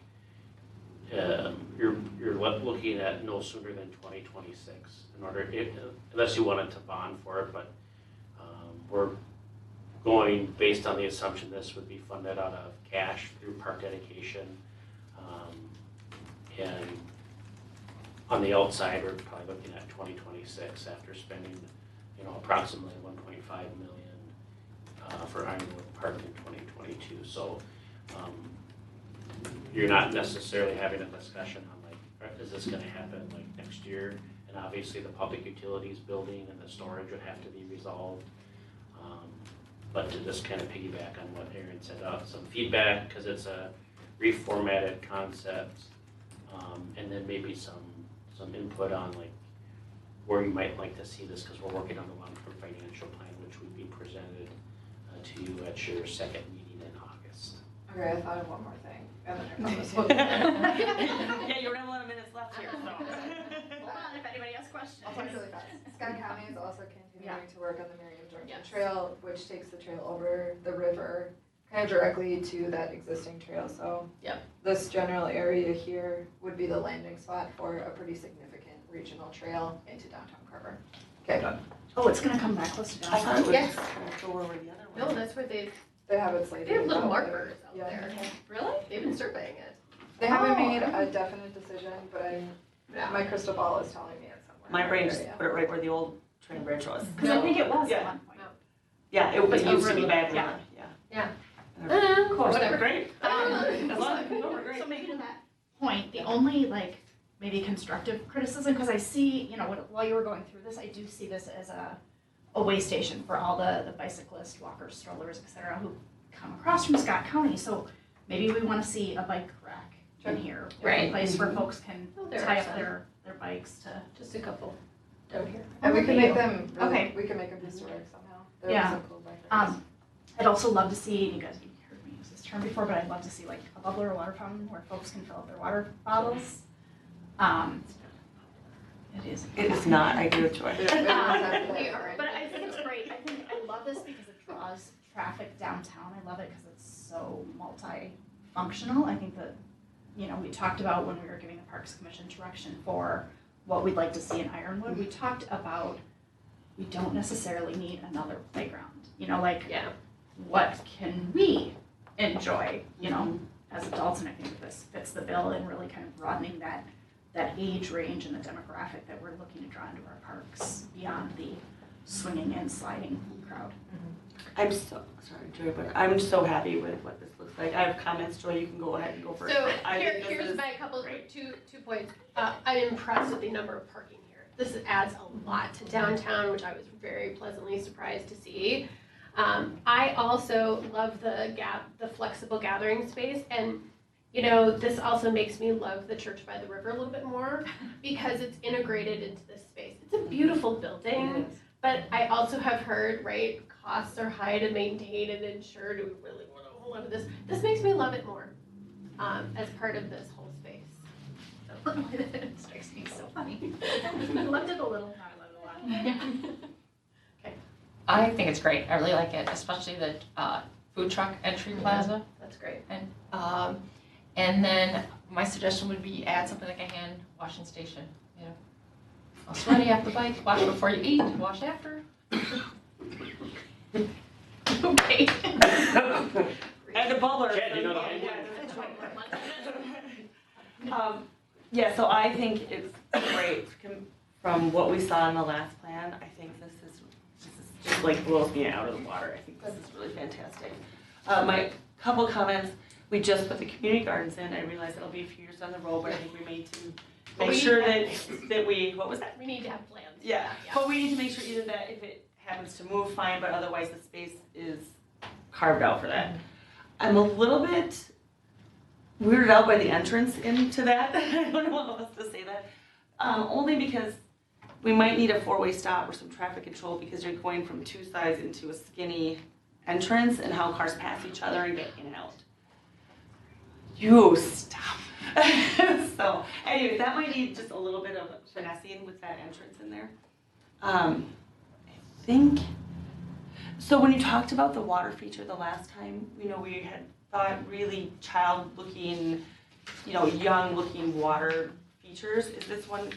you're looking at no sooner than 2026 in order, unless you wanted to bond for it, but we're going based on the assumption this would be funded out of cash through park dedication. And on the outside, we're probably looking at 2026 after spending, approximately 1.5 million for Ironwood Park in 2022. So you're not necessarily having a discussion on is this going to happen next year? And obviously the public utilities building and the storage would have to be resolved. But to just kind of piggyback on what Aaron said, some feedback because it's a reformatted concept, and then maybe some input on where you might like to see this, because we're working on the long-term financial plan, which would be presented to you at your second meeting in August. okay, I thought of one more thing, and then I promise Yeah, you don't have a lot of minutes left here, so. Hold on, if anybody has questions. I'll talk really fast. Scott County is also continuing to work on the Miriam Jordan Yes. Trail, which takes the trail over the river, kind of directly to that existing trail. So Yep. this general area here would be the landing spot for a pretty significant regional trail into downtown Carver. Okay, done. Oh, it's gonna come back close to I thought downtown. it was Yes. kind of go over the other No, one. that's where They have it slated. they have little out there. markers out Yeah. there. Really? They've been surveying it. They haven't Oh. made a definite decision, but Yeah. my crystal ball is telling me it's somewhere. My in brain that just area. put it right where the old train bridge was. Because I think it was Yeah. at one point. Yeah, it Like used to over be the- back yeah. there, yeah. Yeah. Cool, Whatever. great. As long as it's over, So great. maybe to that point, the only maybe constructive criticism, because I see, while you were going through this, I do see this as a way station for all the bicyclists, walkers, strollers, et cetera, who come across from Scott County. So maybe we want to see a bike rack in here. Right. A place where folks can Oh, there tie are up some. their bikes to. Just a couple down here. And we Okay. can make them, Okay. we can make them historic somehow. There Yeah. are some cool bikers. I'd also love to see, you guys heard me use this term before, but I'd love to see a bubbler water fountain where folks can fill up their water bottles. It is. It is not, I agree with Joy. We don't have We that. are. But I think it's great. I love this because it draws traffic downtown. I love it because it's so multi-functional. I think that, we talked about when we were giving the Parks Commission direction for what we'd like to see in Ironwood. We talked about we don't necessarily need another playground. Yeah. What can we enjoy, as adults? And I think this fits the bill in really kind of broadening that age range and the demographic that we're looking to draw into our parks beyond the swinging and sliding crowd. I'm so, sorry, Joy, but I'm so happy with what this looks like. I have comments, Joy, you can go ahead and go first. So I think this here's is my couple, great. two points. I'm impressed with the number of parking here. This adds a lot to downtown, which I was very pleasantly surprised to see. I also love the flexible gathering space, and this also makes me love the Church by the River a little bit more because it's integrated into this space. It's a beautiful building, but I also have heard, right, costs are high to maintain and insure. Do we really want a whole lot of this? This makes me love it more as part of this whole space. It strikes me so funny. I loved it a little, I loved it a lot. I think it's great. I really like it, especially the food truck entry plaza. That's great. And then my suggestion would be add something like a hand washing station. All sweaty off the bike, wash before you eat, wash after. Okay. And a bubbler. Chad, you know the Yeah, so I think it's great from what we saw in the last plan. I think this is just blows me out of the water. I think this is really fantastic. My couple comments, we just put the community gardens in. I realize it'll be a few years down the road, but I think we need to make sure that we, what was that? We need to have plans. Yeah, but we need to make sure either that if it happens to move, fine, but otherwise the space is carved out for that. I'm a little bit weirded out by the entrance into that. I don't know how else to say that. Only because we might need a four-way stop or some traffic control because you're going from two sides into a skinny entrance and how cars pass each other and get in and out. You stop. So anyway, that might need just a little bit of finessing with that entrance in there. I think, so when you talked about the water feature the last time, we had thought really child-looking, young-looking water features. Is this one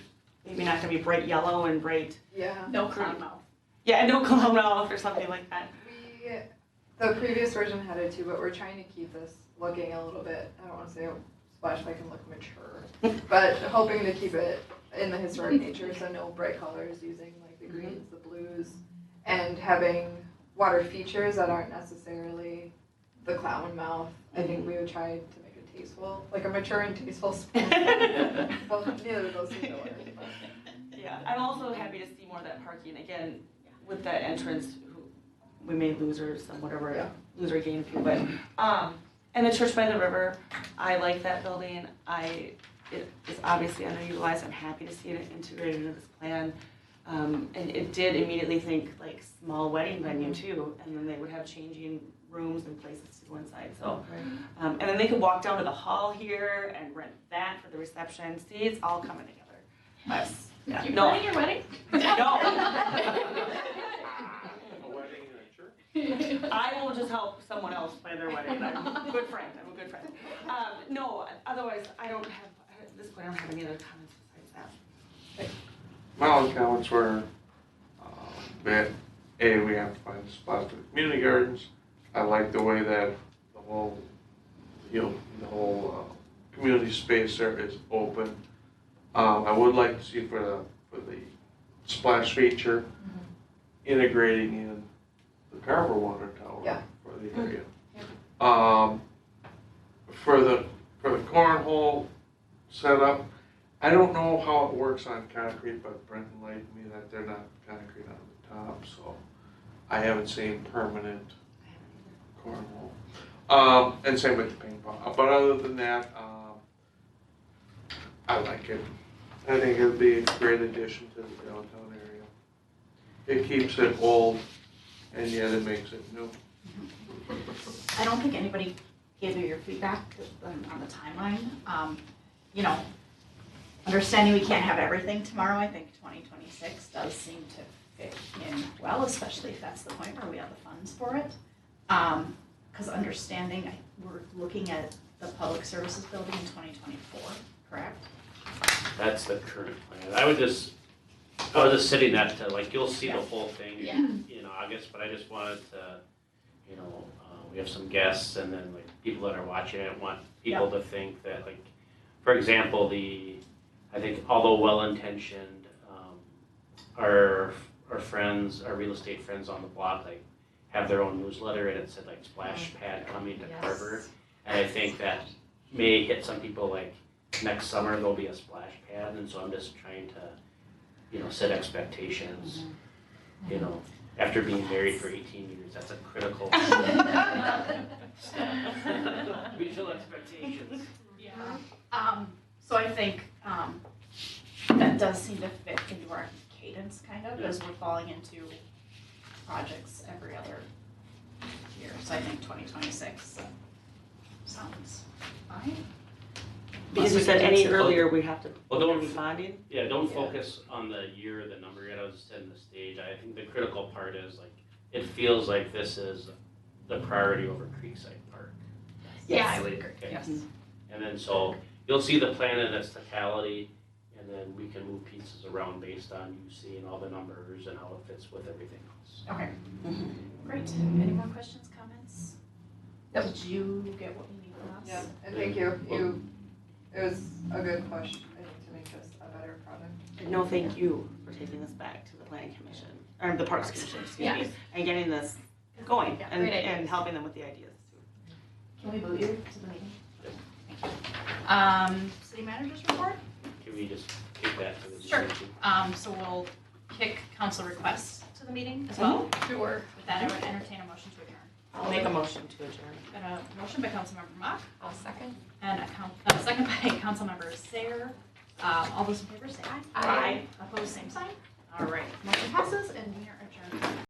maybe not gonna be bright yellow and bright? Yeah. No clown mouth. Yeah, no clown mouth or something like that. The previous version had it too, but we're trying to keep this looking a little bit, I don't wanna say splash like and look mature, but hoping to keep it in the historic nature, so no bright colors, using like the greens, the blues, and having water features that aren't necessarily the clown mouth. I think we would try to make it tasteful, like a mature and tasteful space. Well, neither of those seem to work. Yeah, I'm also happy to see more of that parking, again, with that entrance, we may lose or some whatever, lose or gain a few, but, and the church by the river, I like that building. It is obviously underutilized, I'm happy to see it integrated into this plan. And it did immediately think like small wedding venue too, and then they would have changing rooms and places to go inside, so. And then they could walk down to the hall here and rent that for the reception, see, it's all coming together. But, yeah, You no. planning your wedding? No. A wedding in a church? I will just help someone else plan their wedding. I'm a good friend. No, otherwise, at this point, I don't have any other comments besides that. My only comments were that we have to find a spot for the community gardens. I like the way that the whole, community space there is open. I would like to see for the splash feature, integrating in the Carver water tower for the area. For the cornhole setup, I don't know how it works on concrete, but Brenton lied to me that they're not concrete on the top, so I haven't seen permanent cornhole. And same with the ping pong. But other than that, I like it. I think it would be a great addition to the downtown area. It keeps it old, and yet it makes it new. I don't think anybody gave you your feedback on the timeline. Understanding we can't have everything tomorrow, I think 2026 does seem to fit in well, especially if that's the point where we have the funds for it. Because understanding, we're looking at the public services building in 2024, correct? That's the current plan. I was just sitting that to, like, you'll see the whole thing in August, but I just wanted to, we have some guests and then like people that are watching it want people to think that, like, for example, I think although well-intentioned, our friends, our real estate friends on the block, like, have their own newsletter and it said like splash pad coming to Carver. And I think that may hit some people, like, next summer there'll be a splash pad, and so I'm just trying to, set expectations. After being married for 18 years, that's a critical visual expectations. Yeah. So I think that does seem to fit into our cadence kind of, as we're falling into projects every other year. So I think 2026 sounds fine. Because you said any earlier, we have to don't be bonding. Yeah, don't focus on the year, the number yet. I was setting the stage. I think the critical part is, like, it feels like this is the priority over Creekside Park. Yeah, I would agree. Okay. Yes. And then so you'll see the plan in its totality, and then we can move pieces around based on you seeing all the numbers and how it fits with everything else. Okay. Great. Any more questions, comments? Did you get what you need from us? Yeah, and thank you. It was a good push, I think, to make this a better product. And no, thank you for taking this back to the planning commission, or the parks commission, excuse me, and getting this going and helping them with the ideas too. Can we move you to the meeting? City manager's report? Can we just kick that to the Sure. meeting? So we'll kick council requests to the meeting as well. Sure. With that, I would entertain a motion to adjourn. I'll make a motion to adjourn. Got a motion by Councilmember Mock I'll second. and a second by Councilmember Sayer. All those in favor say aye. Aye. Opposed, same sign. All right, motion passes and we are adjourned.